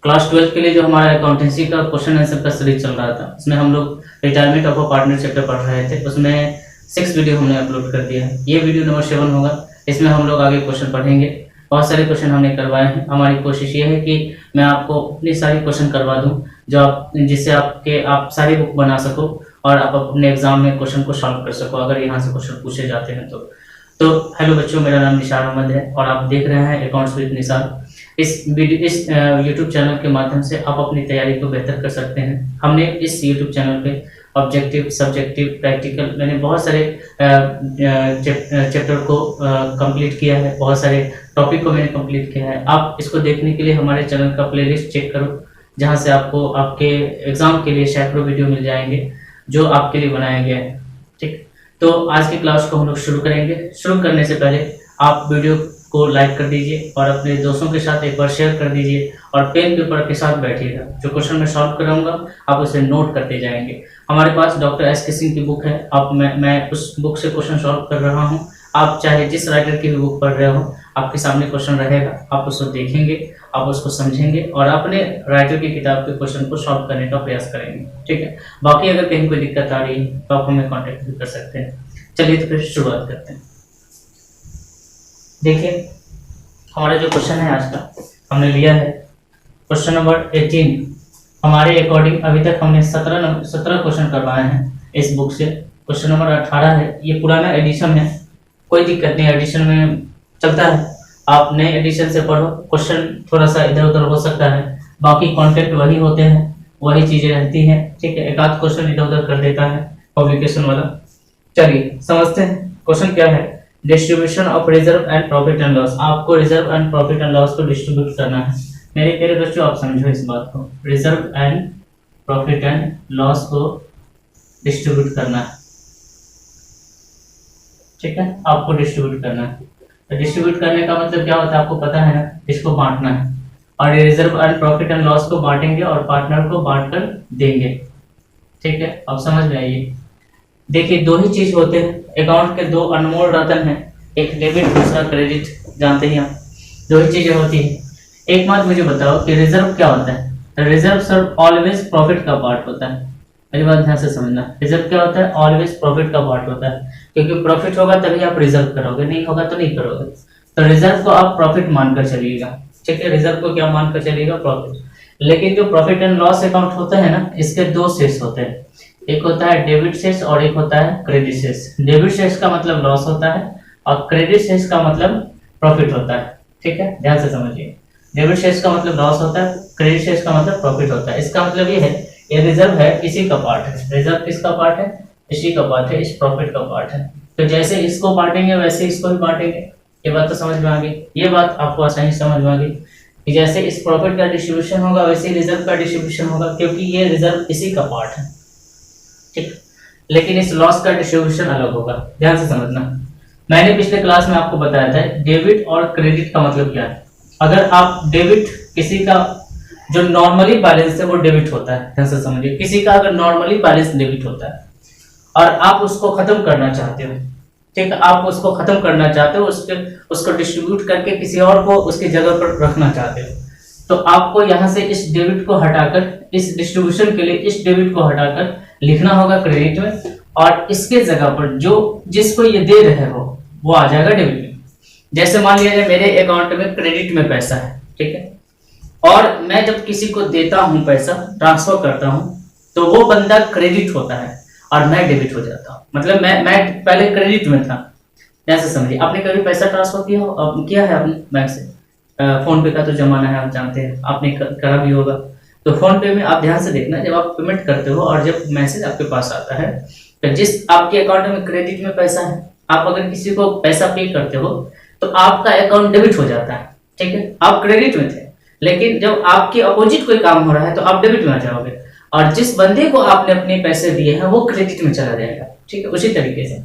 Class 12 के लिए जो हमारा अकाउंटेंसी का क्वेश्चन आंसर का सीरीज चल रहा था, उसमें हम लोग retirement of a partner chapter पढ़ रहे थे। उसमें 6 वीडियो हमने अपलोड कर दिया है। ये वीडियो नंबर 7 होगा। इसमें हम लोग आगे क्वेश्चन पढ़ेंगे। बहुत सारे क्वेश्चन हमने करवाए हैं। हमारी कोशिश ये है कि मैं आपको अपनी सारी क्वेश्चन करवा दूं जो आप जिससे आप सारी बुक बना सको और आप अपने एग्जाम में क्वेश्चन को सॉल्व कर सको अगर यहाँ से क्वेश्चन पूछे जाते हैं तो हेलो बच्चों, मेरा नाम निशार अहमद है और आप देख रहे हैं अकाउंट्स विद निशार। इस यूट्यूब चैनल के माध्यम से आप अपनी तैयारी को बेहतर कर सकते हैं। हमने इस यूट्यूब चैनल पे ऑब्जेक्टिव, सब्जेक्टिव, प्रैक्टिकल मैंने बहुत सारे चैप्टर को कंप्लीट किया है। बहुत सारे टॉपिक को मैंने कंप्लीट किया है। आप इसको देखने के लिए हमारे चैनल का प्लेलिस्ट चेक करो, जहां से आपको आपके एग्जाम के लिए सैकड़ों वीडियो मिल जाएंगे जो आपके लिए बनाए गए हैं। ठीक, तो आज की क्लास को हम लोग शुरू करेंगे। शुरू करने से पहले आप वीडियो को लाइक कर दीजिए और अपने दोस्तों के साथ एक बार शेयर कर दीजिए और पेन पेपर के साथ बैठिएगा। जो क्वेश्चन मैं सॉल्व कराऊंगा आप उसे नोट करते जाएंगे। हमारे पास डॉक्टर एस.के. सिंह की बुक है। मैं उस बुक से क्वेश्चन सॉल्व कर रहा हूं। आप चाहे जिस राइटर की भी बुक पढ़ रहे हो, आपके सामने क्वेश्चन रहेगा, आप उसको देखेंगे, आप उसको समझेंगे और अपने राइटर की किताब के क्वेश्चन को सॉल्व करने का प्रयास करेंगे। ठीक है, बाकी अगर कहीं कोई दिक्कत आ रही है तो आप हमें कॉन्टेक्ट भी कर सकते हैं। चलिए तो फिर शुरुआत करते हैं। देखिए, हमारा जो क्वेश्चन है आज का हमने लिया है क्वेश्चन नंबर 18। हमारे अकॉर्डिंग अभी तक हमने 17 क्वेश्चन करवाए हैं इस बुक से। क्वेश्चन नंबर 18 है। ये पुराना एडिशन है, कोई दिक्कत नहीं, एडिशन में चलता है। आप नए एडिशन से पढ़ो, क्वेश्चन थोड़ा सा इधर उधर हो सकता है, बाकी कॉन्टेंट वही होते हैं, वही चीजें रहती हैं। ठीक है, एक आध क्वेश्चन इधर उधर कर देता है पब्लिकेशन वाला। चलिए समझते हैं क्वेश्चन क्या है। Distribution of reserve and profit and loss. आपको reserve and profit and loss को डिस्ट्रीब्यूट करना है। मेरे प्यारे बच्चों, आप समझो इस बात को, reserve and profit and loss को डिस्ट्रीब्यूट करना है। ठीक है, आपको डिस्ट्रीब्यूट करना है। तो डिस्ट्रीब्यूट करने का मतलब क्या होता है आपको पता है ना, इसको बांटना है। और reserve and profit and loss को बांटेंगे और पार्टनर को बांट कर देंगे। ठीक है, अब समझ में आइए। देखिए, दो ही चीज होते हैं अकाउंट के, दो अनमोल रतन है, एक डेबिट दूसरा क्रेडिट। जानते हैं आप, दो ही चीजें होती है। एक बात मुझे बताओ कि रिजर्व क्या होता है। रिजर्व सर ऑलवेज प्रॉफिट का पार्ट होता है। मेरी बात ध्यान से समझना, रिजर्व क्या होता है, ऑलवेज प्रॉफिट का पार्ट होता है। क्योंकि प्रॉफिट होगा तभी आप रिजर्व करोगे, नहीं होगा तो नहीं करोगे। तो रिजर्व को आप प्रॉफिट मानकर चलिएगा। ठीक है, रिजर्व को क्या मानकर चलिएगा, प्रॉफिट। लेकिन जो प्रॉफिट एंड लॉस अकाउंट होता है ना, इसके दो सेट्स होते हैं। एक होता है डेबिट सेट्स और एक होता है क्रेडिट सेट्स। डेबिट सेट्स का मतलब लॉस होता है और क्रेडिट सेट्स का मतलब प्रॉफिट होता है। ठीक है, ध्यान से समझिए। डेबिट सेट्स का मतलब लॉस होता है, क्रेडिट सेट्स का मतलब प्रॉफिट होता है। इसका मतलब ये है, ये रिजर्व है, इसी का पार्ट है। रिजर्व किसका पार्ट है, इसी का पार्ट है, इस प्रॉफिट का पार्ट है। तो जैसे इसको बांटेंगे वैसे इसको भी बांटेंगे। ये बात तो समझ में आ गई। ये बात आपको आसानी समझ में आ गई कि जैसे इस प्रॉफिट का डिस्ट्रीब्यूशन होगा वैसे रिजर्व का डिस्ट्रीब्यूशन होगा, क्योंकि ये रिजर्व इसी का पार्ट है। ठीक, लेकिन इस लॉस का डिस्ट्रीब्यूशन अलग होगा। ध्यान से समझना, मैंने पिछले क्लास में आपको बताया था डेबिट और क्रेडिट का मतलब क्या है। अगर आप डेबिट, किसी का जो नॉर्मली बैलेंस है वो डेबिट होता है। ध्यान से समझिए, किसी का अगर नॉर्मली बैलेंस डेबिट होता है और आप उसको खत्म करना चाहते हो, ठीक है, आप उसको खत्म करना चाहते हो, उसको डिस्ट्रीब्यूट करके किसी और को उसकी जगह पर रखना चाहते हो, तो आपको यहाँ से इस डेबिट को हटाकर, इस डिस्ट्रीब्यूशन के लिए इस डेबिट को हटाकर लिखना होगा क्रेडिट में, और इसके जगह पर जो जिसको ये दे रहे हो वो आ जाएगा डेबिट में। जैसे मान लिया जाए मेरे अकाउंट में क्रेडिट में पैसा है, ठीक है, और मैं जब किसी को देता हूं, पैसा ट्रांसफर करता हूं, तो वो बंदा क्रेडिट होता है और मैं डेबिट हो जाता हूं। मतलब मैं पहले क्रेडिट में था। जैसे समझिए, आपने कभी पैसा ट्रांसफर किया है अपने बैंक से? फोन पे का तो जमाना है, आप जानते हैं, आपने करा भी होगा। तो फोन पे में आप ध्यान से देखना, जब आप पेमेंट करते हो और जब मैसेज आपके पास आता है, तो जिस आपके अकाउंट में क्रेडिट में पैसा है, आप अगर किसी को पैसा पे करते हो तो आपका अकाउंट डेबिट हो जाता है। ठीक है, आप क्रेडिट में थे, लेकिन जब आपके अपोजिट कोई काम हो रहा है तो आप डेबिट में आ जाओगे, और जिस बंदे को आपने अपने पैसे दिए हैं वो क्रेडिट में चला जाएगा। ठीक है, उसी तरीके से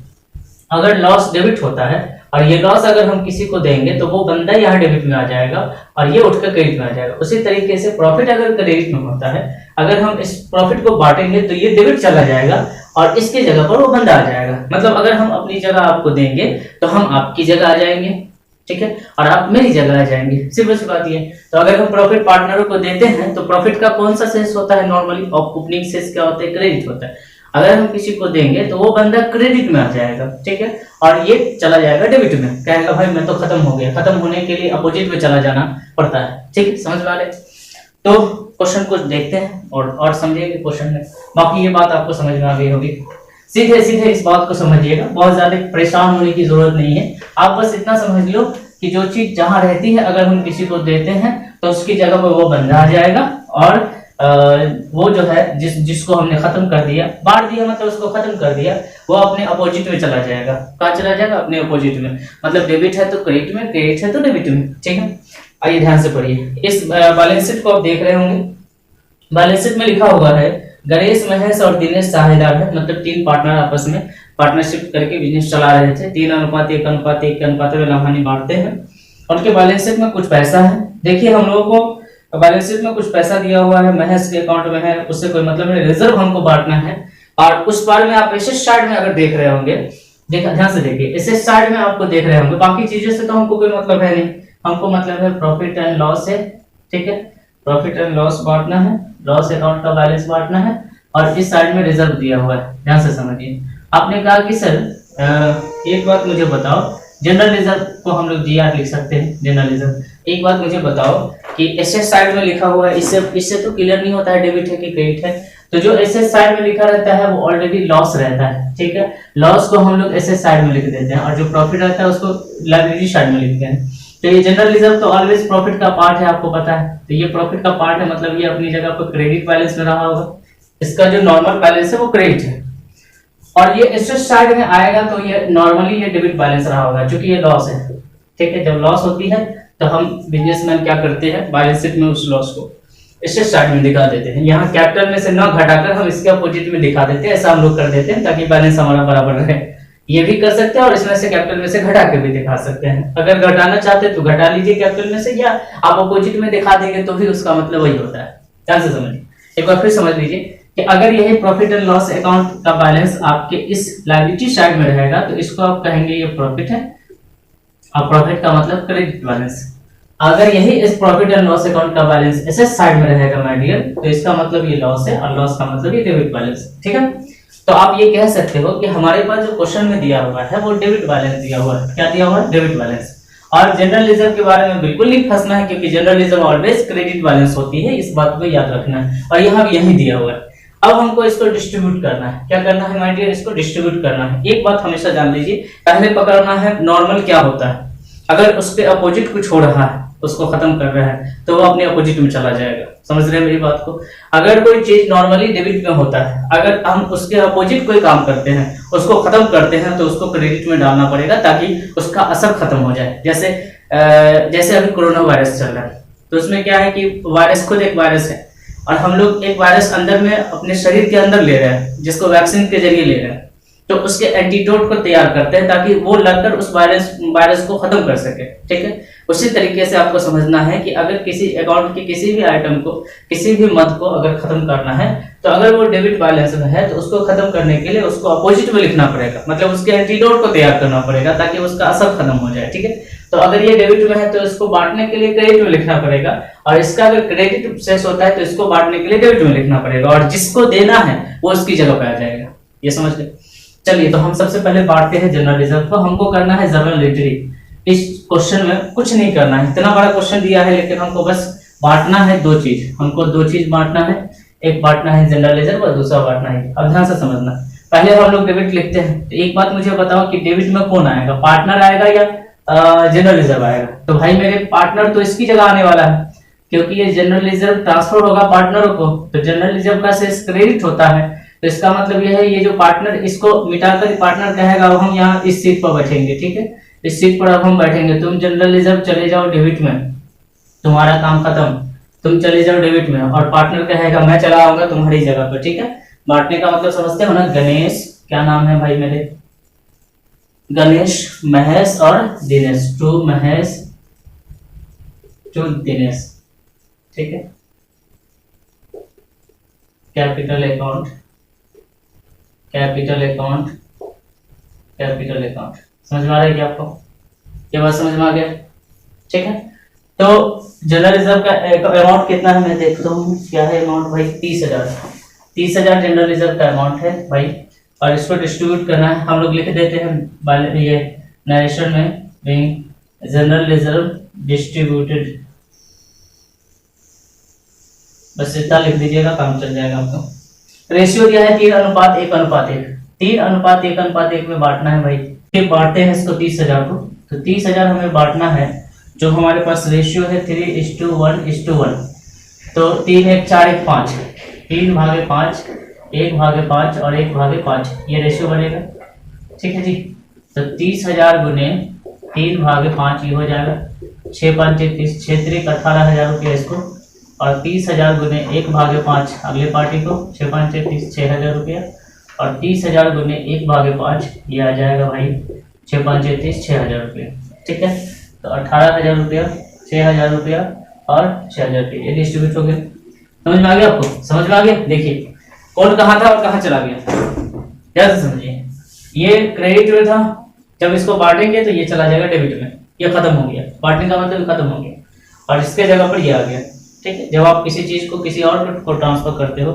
अगर लॉस डेबिट होता है और ये लॉस अगर हम किसी को देंगे तो वो बंदा यहाँ डेबिट में आ जाएगा और ये उठकर क्रेडिट में आ जाएगा। उसी तरीके से प्रॉफिट अगर क्रेडिट में होता है, अगर हम इस प्रॉफिट को बांटेंगे तो ये डेबिट चला जाएगा और इसके जगह पर वो बंदा आ जाएगा। मतलब अगर हम अपनी जगह आपको देंगे तो हम आपकी जगह आ जाएंगे, ठीक है, और आप मेरी जगह आ जाएंगे, सिंपल सी बात ये है। तो अगर हम प्रॉफिट पार्टनरों को देते हैं तो प्रॉफिट का कौन सा सेस होता है, नॉर्मली ओपनिंग सेस क्या होता है, क्रेडिट होता है। अगर हम किसी को देंगे तो वो बंदा क्रेडिट में आ जाएगा, ठीक है, और ये चला जाएगा डेबिट में, कहेगा भाई मैं तो खत्म हो गया। खत्म होने के लिए अपोजिट में चला जाना पड़ता है, ठीक है, समझ में आ रहा है। तो क्वेश्चन को देखते हैं और समझिएगा क्वेश्चन में, बाकी ये बात आपको समझ में आ गई होगी। सीधे सीधे इस बात को समझिएगा, बहुत ज्यादा परेशान होने की जरूरत नहीं है। आप बस इतना समझ लो कि जो चीज जहां रहती है अगर हम किसी को देते हैं तो उसकी जगह पर वो बंदा आ जाएगा, और वो जो है जिसको हमने खत्म कर दिया, बांट दिया मतलब उसको खत्म कर दिया, वो अपने अपोजिट में चला जाएगा। कहाँ चला जाएगा, अपने अपोजिट में, मतलब डेबिट है तो क्रेडिट में, क्रेडिट है तो डेबिट में, ठीक है। आइए ध्यान से पढ़िए, इस बैलेंस शीट को आप देख रहे होंगे। बैलेंस शीट में लिखा हुआ है गणेश, महेश और दिनेश साझेदार है, मतलब 3 पार्टनर आपस में पार्टनरशिप करके बिजनेस चला रहे थे। 3:1:1 के अनुपात में लम्हानी बांटते हैं। उनके बैलेंस शीट में कुछ पैसा है। देखिए हम लोगों को बैलेंस शीट में कुछ पैसा दिया हुआ है, महेश के अकाउंट में है, उससे कोई मतलब नहीं, रिजर्व हमको बांटना है। और उस बार में आप एसेट साइड में अगर देख रहे होंगे, ध्यान से देखिए, एसेट साइड में आपको देख रहे होंगे, बाकी चीजों से तो हमको कोई मतलब है नहीं, हमको मतलब है प्रॉफिट एंड लॉस है, ठीक है, प्रॉफिट एंड लॉस बांटना है, लॉस अकाउंट का बैलेंस बांटना है, और इस साइड में रिजर्व दिया हुआ है। ध्यान से समझिए। आपने कहा कि सर एक बात मुझे बताओ, जनरल रिजर्व को हम लोग जीआर लिख सकते हैं, जनरल रिजर्व। एक बात मुझे बताओ कि एसेट साइड में लिखा हुआ है, इससे तो क्लियर नहीं होता है डेबिट है कि क्रेडिट है। तो जो एसेट साइड में लिखा रहता है वो ऑलरेडी लॉस रहता है, ठीक है, लॉस को हम लोग एसेट साइड में लिख देते हैं, और जो प्रॉफिट रहता है उसको लायबिलिटी साइड में लिखते हैं। तो ये जनरल रिजर्व तो ऑलवेज प्रॉफिट का पार्ट है, आपको पता है। तो ये प्रॉफिट का पार्ट है, मतलब ये अपनी जगह पर क्रेडिट बैलेंस में रहा होगा। इसका जो नॉर्मल बैलेंस है वो क्रेडिट है, और ये एसेट साइड में आएगा तो ये नॉर्मली ये डेबिट बैलेंस रहा होगा, क्योंकि ये लॉस है, ठीक है। जब लॉस होती है तो हम बिजनेसमैन क्या करते हैं, बैलेंस शीट में उस लॉस को एसेट साइड में दिखा देते हैं। यहाँ कैपिटल में से न घटाकर हम इसके अपोजिट में दिखा देते हैं, ऐसा हम लोग कर देते हैं ताकि बैलेंस हमारा बराबर रहे। ये भी कर सकते हैं, और इसमें से कैपिटल में से घटा के भी दिखा सकते हैं। अगर घटाना चाहते हैं तो घटा लीजिए कैपिटल में से, या आप अपोजिट में दिखा देंगे तो भी उसका मतलब वही होता है। ध्यान से समझिए, एक बार फिर समझ लीजिए कि अगर यही प्रॉफिट एंड लॉस अकाउंट का बैलेंस आपके इस लायबिलिटी साइड में रहेगा तो इसको आप कहेंगे ये प्रॉफिट है, और प्रॉफिट का मतलब क्रेडिट बैलेंस। अगर यही इस प्रॉफिट एंड लॉस अकाउंट का बैलेंस एसेट साइड में रहेगा माय डियर, तो इसका मतलब ये लॉस है, और लॉस का मतलब ये डेबिट बैलेंस, ठीक है। तो आप ये कह सकते हो कि हमारे पास जो क्वेश्चन में दिया हुआ है वो डेबिट बैलेंस दिया हुआ है। क्या दिया हुआ है, डेबिट बैलेंस। और जनरल रिजर्व के बारे में बिल्कुल नहीं फंसना है, क्योंकि general reserve always credit balance होती है, इस बात को याद रखना है। और यहाँ भी यही दिया हुआ है। अब हमको इसको डिस्ट्रीब्यूट करना है। क्या करना है माय डियर, इसको डिस्ट्रीब्यूट करना है। एक बात हमेशा जान लीजिए, पहले पकड़ना है नॉर्मल क्या होता है। अगर उसके अपोजिट कुछ हो रहा है, उसको खत्म कर रहा है, तो वो अपने अपोजिट में चला जाएगा। समझ रहे हैं मेरी बात को। अगर कोई चीज नॉर्मली डेबिट में होता है, अगर हम उसके अपोजिट कोई काम करते हैं, उसको खत्म करते हैं, तो उसको क्रेडिट में डालना पड़ेगा ताकि उसका असर खत्म हो जाए। जैसे अभी कोरोना वायरस चल रहा है, तो उसमें क्या है कि वायरस खुद एक वायरस है, और हम लोग एक वायरस अंदर में अपने शरीर के अंदर ले रहे हैं, जिसको वैक्सीन के जरिए ले रहे हैं। तो उसके एंटीडोट को तैयार करते हैं ताकि वो लगकर उस वायरस को खत्म कर सके, ठीक है। उसी तरीके से आपको समझना है कि अगर किसी अकाउंट के किसी भी आइटम को, किसी भी मद को अगर खत्म करना है, तो अगर वो डेबिट बैलेंस में है तो उसको खत्म करने के लिए उसको अपोजिट में लिखना पड़ेगा, मतलब उसके एंटीडोट को तैयार करना पड़ेगा ताकि उसका असर खत्म हो जाए, ठीक है। तो अगर ये डेबिट में है तो इसको बांटने के लिए क्रेडिट में लिखना पड़ेगा, और इसका अगर क्रेडिट शेष होता है तो इसको बांटने के लिए डेबिट में लिखना पड़ेगा, और जिसको देना है वो उसकी जगह पे आ जाएगा। ये समझ गए। चलिए, तो हम सबसे पहले बांटते हैं जनरल रिजर्व को। हमको करना है जनरल लिटरी। इस क्वेश्चन में कुछ नहीं करना है, इतना बड़ा क्वेश्चन दिया है, लेकिन हमको बस बांटना है 2 चीज। हमको 2 चीज बांटना है, एक बांटना है जनरल रिजर्व और दूसरा बांटना है। अब ध्यान से समझना, पहले हम लोग डेबिट लिखते हैं। तो एक बात मुझे बताओ कि डेबिट में कौन आएगा, पार्टनर आएगा या जनरल रिजर्व आएगा? तो भाई मेरे पार्टनर तो इसकी जगह आने वाला है, क्योंकि ये जनरल रिजर्व ट्रांसफर होगा पार्टनरों को। तो जनरल रिजर्व का शेष क्रेडिट होता है, तो इसका मतलब यह है ये जो पार्टनर, इसको मिटाकर पार्टनर कहेगा अब हम यहाँ इस सीट पर बैठेंगे, ठीक है। इस सीट पर अब हम बैठेंगे, तुम जनरल रिजर्व चले जाओ डेबिट में, तुम्हारा काम खत्म, तुम चले जाओ डेबिट में, और पार्टनर कहेगा मैं चला आऊंगा तुम्हारी जगह पर, ठीक है। बांटने का मतलब समझते हो ना। गणेश, क्या नाम है भाई मेरे, गणेश, महेश और दिनेश। 2 महेश 2 दिनेश, ठीक है। Capital account, capital account, capital account. समझ में आ रहा है क्या आपको? ये बात समझ में आ गया, ठीक है। तो जनरल रिजर्व का अमाउंट कितना है मैं देखता हूँ, क्या है अमाउंट भाई, 30,000 जनरल रिजर्व का अमाउंट है भाई, और इसको डिस्ट्रीब्यूट करना है। हम लोग लिख देते हैं ये नरेशन में, जनरल रिजर्व डिस्ट्रीब्यूटेड, बस इतना लिख दीजिएगा, काम चल जाएगा आपको। रेशियो दिया है 3:1:1, 3:1:1 में बांटना है भाई। फिर बांटते हैं इसको 30,000 को, तो 30,000 हमें बांटना है, जो हमारे पास रेशियो है 3:1:1, तो 3 1 4 1 5, 3/5, 1/5 और 1/5, ये रेशियो बनेगा, ठीक है जी। तो 30,000 गुने 3/5 ये हो जाएगा, 6 5 30, 6 3 18,000 रुपया इसको, और 30,000 गुने 1/5 अगले पार्टी को, 6 5 30, 6,000 रुपया, और 30,000 गुने 1/5 ये आ जाएगा भाई 6 5 30, 6,000 रुपया, ठीक है। तो 18,000 रुपया, 6,000 रुपया और 6,000 रुपया, ये डिस्ट्रीब्यूट हो गया। समझ में आ गया आपको, समझ में आ गया। देखिए कौन कहाँ था और कहाँ चला गया, क्या समझिए। ये क्रेडिट में था, जब इसको बांटेंगे तो ये चला जाएगा डेबिट में, ये खत्म हो गया, बांटने का मतलब खत्म हो गया, और इसके जगह पर ये आ गया, ठीक है। जब आप किसी चीज को किसी और को ट्रांसफर करते हो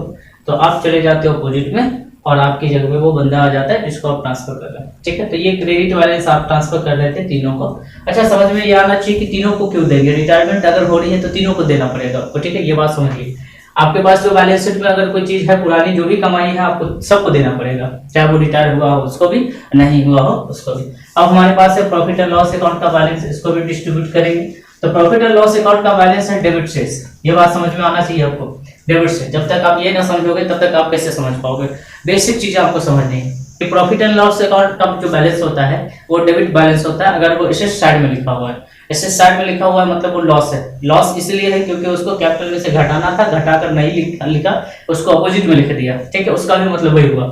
तो आप चले जाते हो अपोजिट में, और आपकी जगह पे वो बंदा आ जाता है जिसको आप ट्रांसफर कर रहे हैं, ठीक है। तो ये क्रेडिट बैलेंस आप ट्रांसफर कर रहे थे तीनों को। अच्छा समझ में ये आना चाहिए कि तीनों को क्यों देंगे, रिटायरमेंट अगर हो रही है तो तीनों को देना पड़ेगा आपको, ठीक है। ये बात समझिए, आपके पास जो बैलेंस शीट में अगर कोई चीज है पुरानी, जो भी कमाई है आपको सबको देना पड़ेगा, चाहे वो रिटायर हुआ हो उसको भी, नहीं हुआ हो उसको भी। अब हमारे पास है प्रॉफिट एंड लॉस अकाउंट का बैलेंस, इसको भी डिस्ट्रीब्यूट करेंगे। तो प्रॉफिट एंड लॉस अकाउंट का बैलेंस है डेबिट शेष, ये बात समझ में आना चाहिए आपको, डेबिट से। जब तक आप ये ना समझोगे तब तक आप कैसे समझ पाओगे, बेसिक चीजें आपको समझनी है कि प्रॉफिट एंड लॉस अकाउंट का जो बैलेंस होता है वो डेबिट बैलेंस होता है, अगर वो एसेट साइड में लिखा हुआ है। एसेट साइड में लिखा हुआ है मतलब वो लॉस है, लॉस इसलिए है क्योंकि उसको कैपिटल में से घटाना था, घटाकर नहीं लिखा, उसको अपोजिट में लिख दिया, ठीक है। उसका भी मतलब वही हुआ।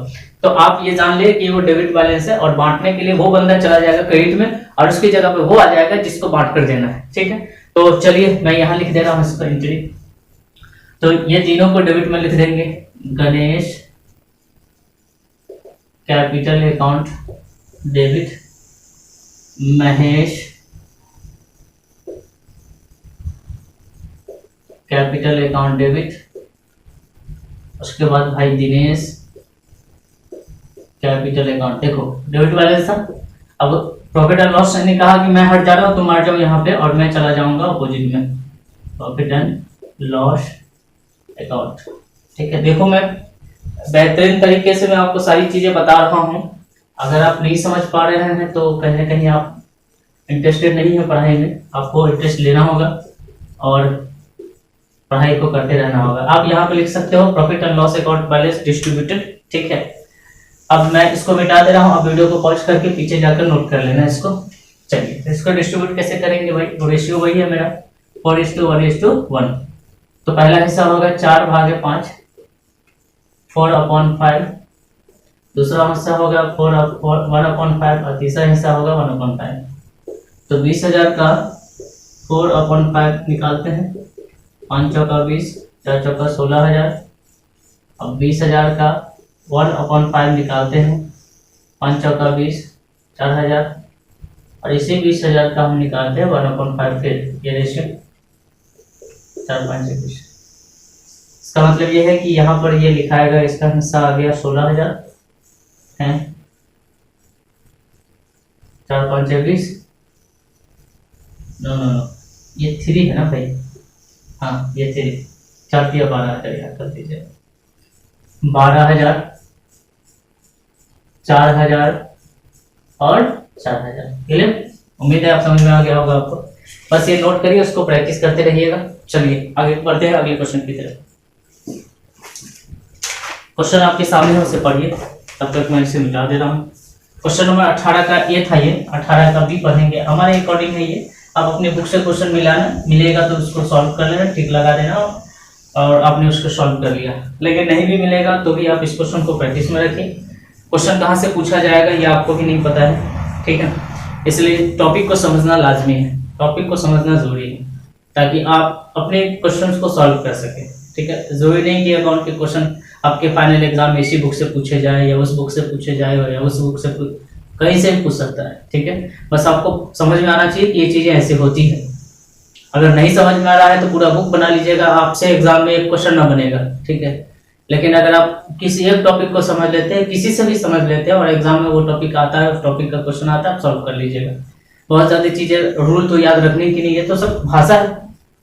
तो आप ये जान ले कि वो डेबिट बैलेंस है, और बांटने के लिए वो बंदा चला जाएगा क्रेडिट में, और उसकी जगह पे वो आ जाएगा जिसको बांट कर देना है, ठीक है। तो चलिए मैं यहाँ लिख दे रहा हूँ इसको एंट्री, तो ये तीनों को डेबिट में लिख देंगे, Ganesh capital account debit, Mahesh capital account debit, उसके बाद भाई दिनेश कैपिटल अकाउंट। देखो डेबिट बैलेंस था, अब प्रॉफिट एंड लॉस ने कहा कि मैं हट जा रहा हूं, तुम आ जाओ यहाँ पे, और मैं चला जाऊंगा अपोजिट में, प्रॉफिट एंड लॉस अकाउंट, ठीक है। देखो मैं बेहतरीन तरीके से मैं आपको सारी चीजें बता रहा हूँ, अगर आप नहीं समझ पा रहे हैं तो कहीं ना कहीं आप इंटरेस्टेड नहीं है पढ़ाई में, आपको इंटरेस्ट लेना होगा और पढ़ाई को करते रहना होगा। आप यहाँ पे लिख सकते हो profit and loss account balance distributed, ठीक है। अब मैं इसको मिटा दे रहा हूँ, अब वीडियो को पॉज करके पीछे जाकर नोट कर लेना इसको। चलिए इसको डिस्ट्रीब्यूट कैसे करेंगे भाई, रेशियो वही है मेरा 4:1:1। तो पहला हिस्सा होगा 4/5, 4/5, दूसरा हिस्सा होगा 1/5, और तीसरा हिस्सा होगा 1/5। तो 20,000 का 4/5 निकालते हैं, 5 चौका 20, 4 चौका 16,000। अब 20,000 का 1/5 निकालते हैं, 5 चौका 20, 4,000, और इसी 20,000 का हम निकालते हैं 1/5, फिर ये रेशियो 4/5 20। इसका मतलब ये है कि यहाँ पर ये लिखाएगा, इसका हिस्सा आ गया 16,000 है, 4/5 20, नो ये 3 है ना भाई, हाँ ये 3, 4 दिया 12,000 याद कर दीजिए, 12,000, 4,000 और 4,000। क्लियर, उम्मीद है आप समझ में आ गया होगा आपको। बस ये नोट करिए, उसको प्रैक्टिस करते रहिएगा। चलिए आगे बढ़ते हैं अगले क्वेश्चन की तरफ। क्वेश्चन आपके सामने है, उसे पढ़िए, तब तक मैं इसे मिटा दे रहा हूँ। क्वेश्चन नंबर 18 का ए था, ये 18 का बी पढ़ेंगे, हमारे अकॉर्डिंग है ये। आप अपने बुक से क्वेश्चन मिलेगा तो उसको सॉल्व कर लेना, टिक लगा देना, और आपने उसको सॉल्व कर लिया। लेकिन नहीं भी मिलेगा तो भी आप इस क्वेश्चन को प्रैक्टिस में रखें। क्वेश्चन कहाँ से पूछा जाएगा ये आपको भी नहीं पता है, ठीक है। इसलिए टॉपिक को समझना लाजमी है, टॉपिक को समझना जरूरी है, ताकि आप अपने क्वेश्चन को सॉल्व कर सकें, ठीक है। जरूरी नहीं कि अकाउंट के क्वेश्चन आपके फाइनल एग्जाम में इसी बुक से पूछे जाए, या उस बुक से पूछे जाए, या उस बुक से कहीं से भी पूछ सकता है, ठीक है। बस आपको समझ में आना चाहिए कि ये चीजें ऐसे होती है। अगर नहीं समझ में आ रहा है तो पूरा बुक बना लीजिएगा, आपसे एग्जाम में एक क्वेश्चन ना बनेगा, ठीक है। लेकिन अगर आप किसी एक टॉपिक को समझ लेते हैं, किसी से भी समझ लेते हैं और एग्जाम में वो टॉपिक आता है, उस टॉपिक का क्वेश्चन आता है, आप सॉल्व कर लीजिएगा। बहुत ज्यादा चीजें रूल तो याद रखने की नहीं है, तो सब भाषा है,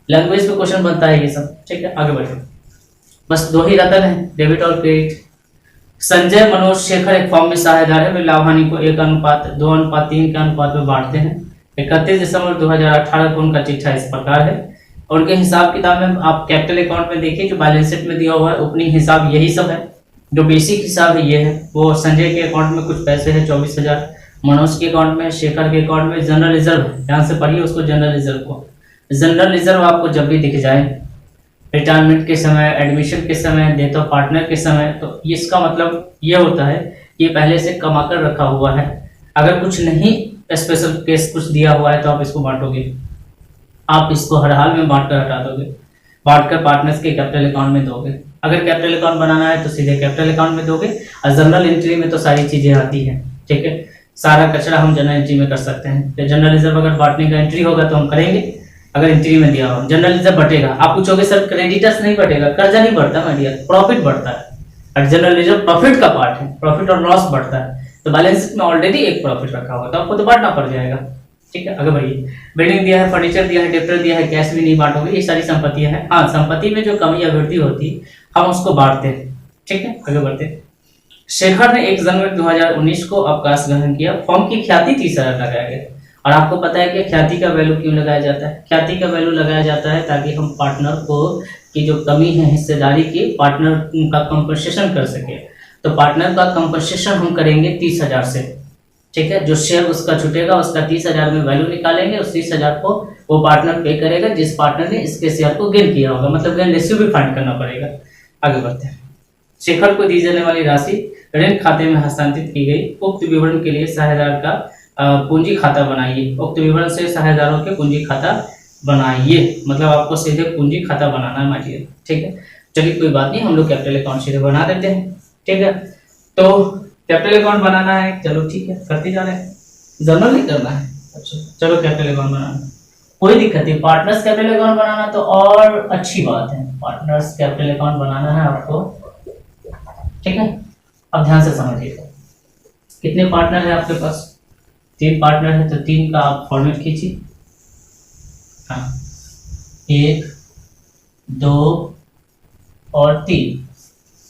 लैंग्वेज पे क्वेश्चन बनता है ये सब, ठीक है। आगे बढ़े, बस 2 ही रतन है, डेबिट और क्रेडिट। संजय, मनोज, शेखर एक फॉर्म में साझेदार है, वे लाभ हानि को 1:2:3 के अनुपात में बांटते हैं। 31 दिसंबर 2018 को उनका चिट्ठा इस प्रकार है। और उनके हिसाब किताब में आप कैपिटल अकाउंट में देखिए, जो बैलेंस शीट में दिया हुआ है ओपनिंग हिसाब यही सब है। जो बेसिक हिसाब है ये है। वो संजय के अकाउंट में कुछ पैसे हैं 24,000, मनोज के अकाउंट में, शेखर के अकाउंट में जनरल रिजर्व, ध्यान से पढ़िए उसको, जनरल रिजर्व को। जनरल रिजर्व आपको जब भी दिख जाए, रिटायरमेंट के समय, एडमिशन के समय, डेथ ऑफ पार्टनर के समय, तो इसका मतलब ये होता है कि पहले से कमा कर रखा हुआ है। अगर कुछ नहीं स्पेशल केस कुछ दिया हुआ है तो आप इसको बांटोगे, आप इसको हर हाल में बांट कर हटा दोगे, बांट कर पार्टनर्स के कैपिटल अकाउंट में दोगे। अगर कैपिटल अकाउंट बनाना है तो सीधे कैपिटल अकाउंट में दोगे, और जनरल एंट्री में तो सारी चीजें आती हैं, ठीक है। सारा कचरा हम जनरल एंट्री में कर सकते हैं। तो जनरल रिजर्व अगर बांटने का एंट्री होगा तो हम करेंगे, अगर एंट्री में दिया हो जनरल रिजर्व बटेगा। आप पूछोगे सर क्रेडिटर्स नहीं बटेगा, कर्जा नहीं बढ़ता माय डियर, प्रॉफिट बढ़ता है। और जनरल रिजर्व प्रॉफिट का पार्ट है, प्रॉफिट और लॉस बढ़ता है। तो बैलेंस शीट में ऑलरेडी एक प्रॉफिट रखा हुआ, तो आपको तो बांटना पड़ जाएगा, ठीक है। आगे बढ़िए, बिल्डिंग दिया है, फर्नीचर दिया है, डेप्टर दिया है, कैश भी नहीं बांटोगे, ये सारी संपत्तियां हैं। हाँ, संपत्ति में जो कमी या वृद्धि होती है हम उसको बांटते हैं, ठीक है। आगे बढ़ते हैं। शेखर ने 1 जनवरी 2019 को अवकाश ग्रहण किया। फॉर्म की ख्याति 30,000 लगाया गया। और आपको पता है कि ख्याति का वैल्यू क्यों लगाया जाता है? ख्याति का वैल्यू लगाया जाता है ताकि हम पार्टनर को की जो कमी है हिस्सेदारी की, पार्टनर का कंपनसेशन कर सके। तो पार्टनर का कंपनसेशन हम करेंगे 30,000 से, ठीक है। जो शेयर उसका छूटेगा उसका 30,000 में वैल्यू निकालेंगे, उस 30,000 को वो पार्टनर पे करेगा जिस पार्टनर ने इसके शेयर को गेन किया होगा, मतलब गेन रेशियो भी फाइंड करना पड़ेगा। आगे बढ़ते हैं। शेखर को दी जाने वाली राशि ऋण खाते में हस्तांतरित की गई। उक्त विवरण के लिए साझेदार का पूंजी खाता बनाइए। उक्त विवरण से साझेदारों के पूंजी खाता बनाइए, मतलब आपको सीधे पूंजी खाता बनाना है मानिए, ठीक है। चलिए कोई बात नहीं, हम लोग कैपिटल अकाउंट सीधे बना देते हैं, ठीक है। तो कैपिटल अकाउंट बनाना है, चलो ठीक है, करते जा रहे हैं। जर्नल नहीं करना है, अच्छा चलो कैपिटल अकाउंट बनाना, कोई दिक्कत नहीं। पार्टनर्स कैपिटल अकाउंट बनाना तो और अच्छी बात है, पार्टनर्स कैपिटल अकाउंट बनाना है आपको, ठीक है। अब ध्यान से समझिएगा, कितने पार्टनर है आपके पास? 3 पार्टनर है, तो 3 का आप फॉर्मेट खींचिए। हाँ, 1, 2 और 3।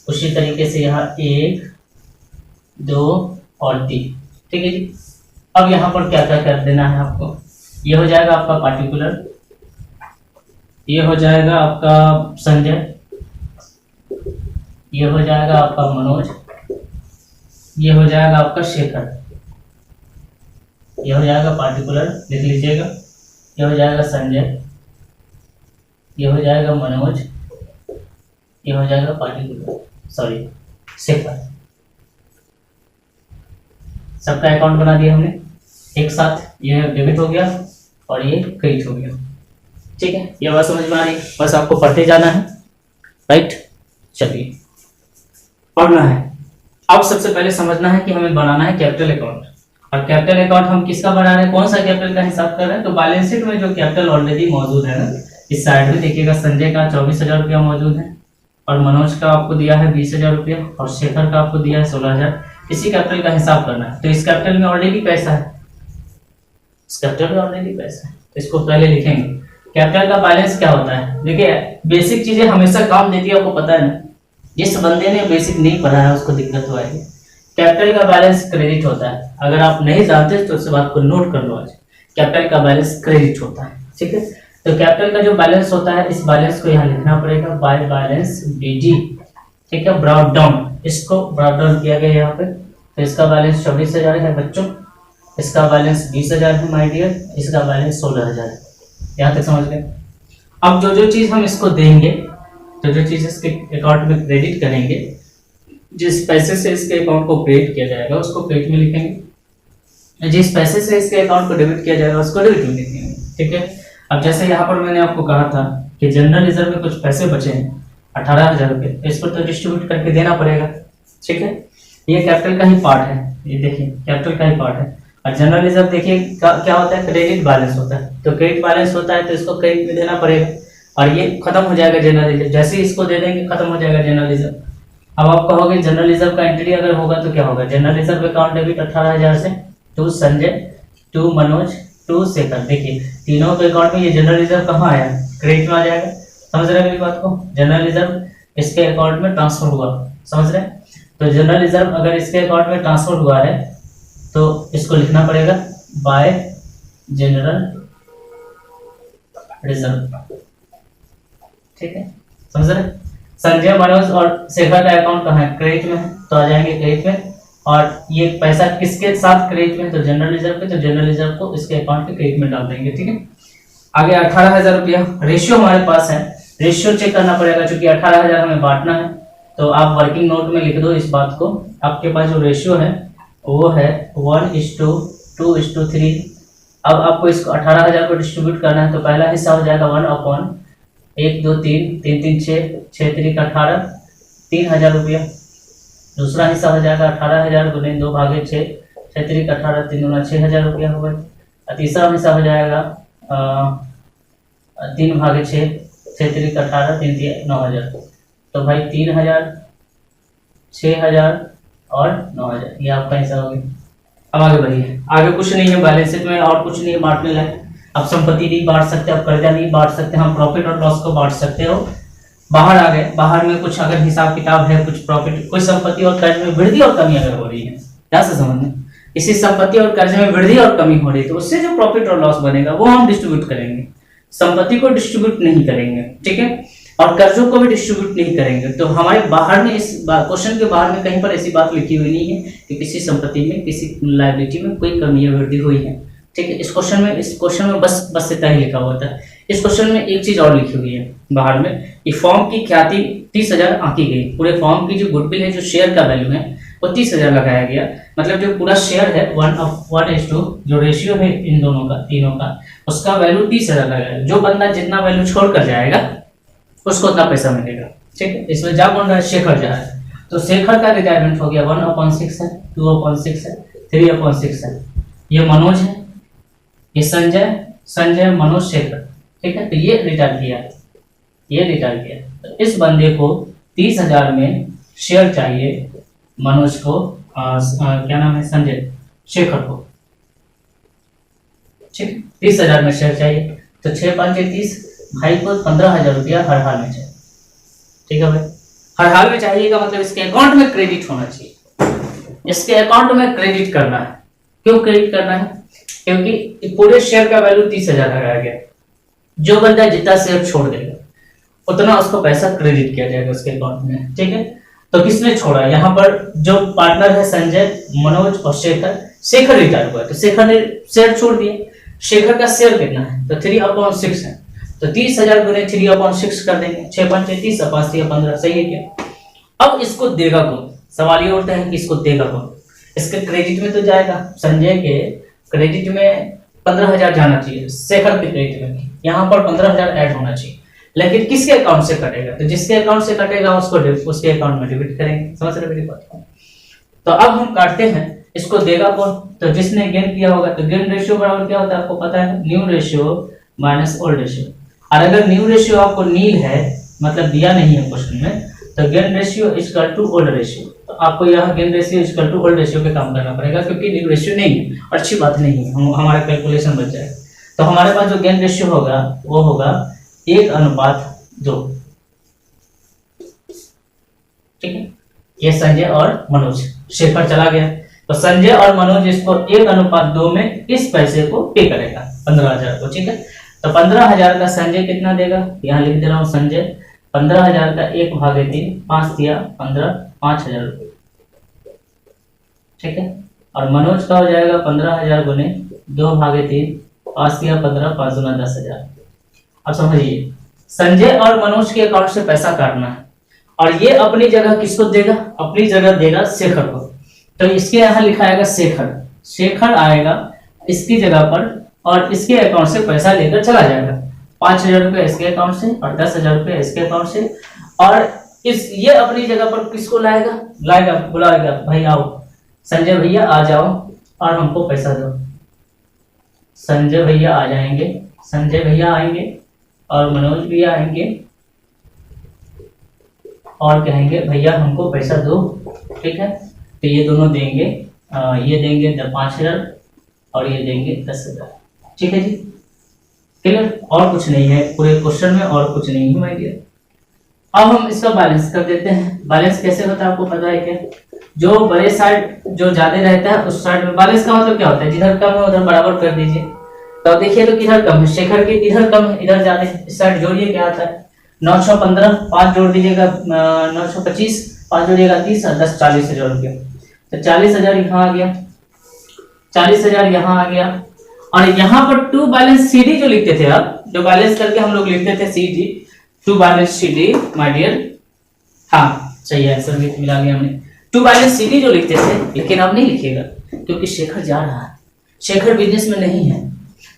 उसी तरीके से यहाँ 1, 2 और 3, ठीक है जी। अब यहाँ पर क्या क्या कर देना है आपको? ये हो जाएगा आपका पार्टिकुलर, ये हो जाएगा आपका संजय, ये हो जाएगा आपका मनोज, ये हो जाएगा आपका शेखर, ये हो जाएगा पार्टिकुलर, लिख लीजिएगा। ये हो जाएगा संजय, ये हो जाएगा मनोज, ये हो जाएगा पार्टिकुलर, सॉरी शेखर। सबका अकाउंट बना दिया हमने एक साथ, ये डेबिट हो गया और ये क्रेडिट हो गया, ठीक है। ये बात समझ में आ रही है? बस आपको पढ़ते जाना है, राइट। चलिए पढ़ना है। अब सबसे पहले समझना है कि हमें बनाना है कैपिटल अकाउंट। और कैपिटल अकाउंट हम किसका बना रहे हैं, कौन सा कैपिटल का हिसाब कर रहे हैं? तो बैलेंस शीट में जो कैपिटल ऑलरेडी मौजूद है ना, इस साइड में देखिएगा, संजय का 24,000 रुपया मौजूद है, और मनोज का आपको दिया है 20,000 रुपया, और शेखर का आपको दिया है 16,000। इसी कैपिटल का हिसाब करना है। तो इस कैपिटल में ऑलरेडी पैसा है, इस कैपिटल में ऑलरेडी पैसा है, तो इसको पहले लिखेंगे। कैपिटल का बैलेंस क्या होता है? देखिए बेसिक चीजें हमेशा काम देती है, आपको पता है ना। जिस बंदे ने बेसिक नहीं पढ़ा है उसको दिक्कत हो आएगी। कैपिटल का बैलेंस क्रेडिट होता है, अगर आप नहीं जानते तो उस बात को नोट कर लो आज। कैपिटल का बैलेंस क्रेडिट होता है, ठीक है। तो कैपिटल का जो बैलेंस होता है, इस बैलेंस को यहाँ लिखना पड़ेगा, बाय बैलेंस बीडी, ठीक है। ब्रॉट डाउन, इसको ब्रॉट डाउन किया गया यहाँ पे। तो इसका बैलेंस 24,000 है बच्चों, इसका बैलेंस 20,000 है माय डियर, इसका बैलेंस 16,000 है। यहाँ तक समझ गए? अब जो जो चीज हम इसको देंगे, तो जो चीज इसके अकाउंट में क्रेडिट करेंगे, जिस पैसे से इसके अकाउंट को क्रेडिट किया जाएगा उसको क्रेडिट में लिखेंगे, जिस पैसे से इसके अकाउंट को डेबिट किया जाएगा उसको डेबिट में लिखेंगे, ठीक है। अब जैसे यहाँ पर मैंने आपको कहा था कि जनरल रिजर्व में कुछ पैसे बचे हैं 18,000 रुपये, इस पर तो डिस्ट्रीब्यूट करके देना पड़ेगा, ठीक है। ये कैपिटल का ही पार्ट है, ये देखिए कैपिटल का ही पार्ट है। और जनरल रिजर्व देखिए क्या होता है, क्रेडिट बैलेंस होता है। तो क्रेडिट बैलेंस होता है तो इसको क्रेडिट में देना पड़ेगा और ये खत्म हो जाएगा जनरल रिजर्व। जैसे ही इसको दे देंगे खत्म हो जाएगा जनरल रिजर्व। अब आप कहोगे जनरल रिजर्व का एंट्री अगर होगा तो क्या होगा, जनरल रिजर्व अकाउंट डेबिट 18,000 से to Sanjay, to Manoj, to Shekhar. देखिए तीनों के अकाउंट में ये जनरल रिजर्व कहाँ आया, क्रेडिट में आ जाएगा। समझ रहे हैं मेरी बात को, जनरल रिजर्व इसके अकाउंट में ट्रांसफर हुआ, समझ रहे हैं। तो जनरल रिजर्व अगर इसके अकाउंट में ट्रांसफर हुआ है तो इसको लिखना पड़ेगा बाय जनरल रिजर्व, ठीक है, समझ रहे। संजय, मनोज और शेखर का अकाउंट कहाँ है, क्रेडिट में है, तो आ जाएंगे क्रेडिट में। और ये पैसा किसके साथ क्रेडिट में, तो जनरल रिजर्व पे, तो जनरल रिजर्व को इसके अकाउंट के क्रेडिट में डाल देंगे, ठीक है। आगे 18,000 रुपया रेशियो हमारे पास है, रेशियो चेक करना पड़ेगा क्योंकि 18,000 हमें बांटना है। तो आप वर्किंग नोट में लिख दो इस बात को। आपके पास जो रेशियो है वो है 1:2:3। अब आपको इसको 18,000 को डिस्ट्रीब्यूट करना है तो पहला हिस्सा हो जाएगा 1/1, 2, 3, 3, 3, 6, 6 3 18, 3,000 रुपया। दूसरा हिस्सा हो जाएगा 18,000 गुने 2/6, 6 3 18, 3 दूना 6,000 रुपया होगा। और तीसरा हिस्सा हो जाएगा 3/6, 6 3 18, 3 3 9,000। तो भाई 3,000, 6,000 और 9,000 ये आपका हिस्सा हो गया। अब आगे बढ़िए, आगे कुछ नहीं है बैलेंस शीट में और कुछ नहीं है बांटने लायक। आप संपत्ति नहीं बांट सकते, आप कर्जा नहीं बांट सकते, हम प्रॉफिट और लॉस को बांट सकते हो। बाहर आ गए, बाहर में कुछ अगर हिसाब किताब है, कुछ प्रॉफिट, कोई संपत्ति और कर्ज में वृद्धि और कमी अगर हो रही है, क्या से समझना, इसी संपत्ति और कर्ज में वृद्धि और कमी हो रही है तो उससे जो प्रॉफिट और लॉस बनेगा वो हम डिस्ट्रीब्यूट करेंगे, संपत्ति को डिस्ट्रीब्यूट नहीं करेंगे, ठीक है, और कर्जों को भी डिस्ट्रीब्यूट नहीं करेंगे। तो हमारे बाहर में इस क्वेश्चन के बाहर में कहीं पर ऐसी बात लिखी हुई नहीं है कि किसी संपत्ति में, किसी लायबिलिटी में कोई कमी या वृद्धि हुई है, ठीक है। इस क्वेश्चन में बस इतना ही लिखा हुआ था। इस क्वेश्चन में एक चीज और लिखी हुई है बाहर में, ये फॉर्म की ख्याति 30,000 आंकी गई। पूरे फॉर्म की जो गुडविल है, जो शेयर का वैल्यू है वो 30,000 लगाया गया। मतलब जो पूरा शेयर है 1:1 जो रेशियो है इन दोनों का, तीनों का, उसका वैल्यू 30,000 लगाया। जो बंदा जितना वैल्यू छोड़ कर जाएगा उसको उतना पैसा मिलेगा, ठीक है। इसमें जा कौन रहा है, शेखर जा रहा है। तो शेखर का रिटायरमेंट हो गया 1/6 है, 2/6 है, 3/6 है। ये मनोज है, ये संजय मनोज शेखर, ठीक है। तो ये रिटायर किया, ये रिटायर किया। तो इस बंदे को 30,000 में शेयर चाहिए, मनोज को क्या नाम है, संजय, शेखर को, ठीक, 30,000 में शेयर चाहिए। तो 6 5 30, भाई को 15,000 रुपया हर हाल में चाहिए, ठीक है भाई। हर हाल में चाहिए का मतलब इसके अकाउंट में क्रेडिट होना चाहिए, इसके अकाउंट में क्रेडिट करना है। क्यों क्रेडिट करना है, क्योंकि पूरे शेयर का वैल्यू 30,000 लगाया गया। जो बंदा जितना शेयर छोड़ देगा उतना उसको पैसा क्रेडिट किया जाएगा उसके अकाउंट में, ठीक है। तो किसने छोड़ा, यहाँ पर जो पार्टनर है संजय, मनोज और शेखर। शेखर रिटायर हुआ तो शेखर ने शेयर छोड़ दिया। शेखर का शेयर कितना है, तो 3/6 है। तो 30,000 गुने 3/6 कर देंगे, 6 5 30, 5 3 15, सही है क्या। अब इसको देगा कौन, सवाल ये उठता है कि इसको देगा कौन। इसके क्रेडिट में तो जाएगा, संजय के क्रेडिट में 15,000 जाना चाहिए, शेखर के क्रेडिट में यहाँ पर 15,000 ऐड होना चाहिए। लेकिन किसके अकाउंट से कटेगा, तो जिसके अकाउंट से कटेगा उसको उसके अकाउंट में डेबिट करेंगे, समझ रहे मेरी बात को। तो अब हम काटते हैं, इसको देगा कौन, तो जिसने गेन किया होगा। तो गेन रेशियो बराबर क्या होता है आपको पता है, new ratio minus old ratio. और अगर न्यू रेशियो आपको नील है, मतलब दिया नहीं है क्वेश्चन में, तो gain ratio equal to old ratio. तो आपको यहाँ gain ratio equal to old ratio पे काम करना पड़ेगा क्योंकि न्यू रेशियो नहीं है और अच्छी बात नहीं है, हमारा कैलकुलेशन बच जाएगा। तो हमारे पास जो गेन रेशियो होगा वो होगा 1:2, ठीक है। ये संजय और मनोज, शेखर चला गया तो संजय और मनोज इसको 1:2 में इस पैसे को पे करेगा, 15,000 को, ठीक है। तो 15,000 का संजय कितना देगा, यहाँ लिख दे रहा हूँ, संजय 15,000 का 1/3, 5 दिया 15, 5,000 रुपये, ठीक है। और मनोज का हो जाएगा 15,000 गुने 2/3, 5 दिया 15, 5 दूना 10,000। अब समझिए, संजय और मनोज के अकाउंट से पैसा काटना है और ये अपनी जगह किसको देगा, अपनी जगह देगा शेखर को। तो इसके यहाँ लिखा आएगा शेखर, शेखर आएगा इसकी जगह पर और इसके अकाउंट से पैसा लेकर चला जाएगा। 5,000 रुपये इसके अकाउंट से और 10,000 रुपये इसके अकाउंट से। और इस ये अपनी जगह पर किसको लाएगा, बुलाएगा, भाई आओ संजय भैया आ जाओ और हमको पैसा दो। संजय भैया आ जाएंगे, संजय भैया आएंगे और मनोज भैया आएंगे और कहेंगे भैया हमको पैसा दो, ठीक है। तो ये दोनों देंगे, ये देंगे 5,000 और ये देंगे 10,000, ठीक है जी, क्लियर। और कुछ नहीं है पूरे क्वेश्चन में, और कुछ नहीं है माय डियर। अब हम इसका बैलेंस कर देते हैं। बैलेंस कैसे होता है आपको पता है क्या? जो बड़े साइड जो ज्यादा रहता है उस साइड में बैलेंस का मतलब क्या होता है, जिधर कम है उधर बराबर कर दीजिए। तो देखिए तो किधर कम है, शेखर की इधर कम है इधर ज्यादा है, इस साइड जोड़िए क्या आता है 915, 5 जोड़ दीजिएगा 925, 5 जोड़िएगा 30 और 10 40,000 रुपया। तो 40,000 यहाँ आ गया, 40,000 यहाँ आ गया। और यहाँ पर टू बैलेंस CD जो लिखते थे, आप जो बैलेंस करके हम लोग लिखते थे CD, to balance CD my dear, हाँ सही है, आंसर भी मिला लिया हमने। टू बैलेंस CD जो लिखते थे, लेकिन अब नहीं लिखिएगा क्योंकि शेखर जा रहा है, शेखर बिजनेस में नहीं है।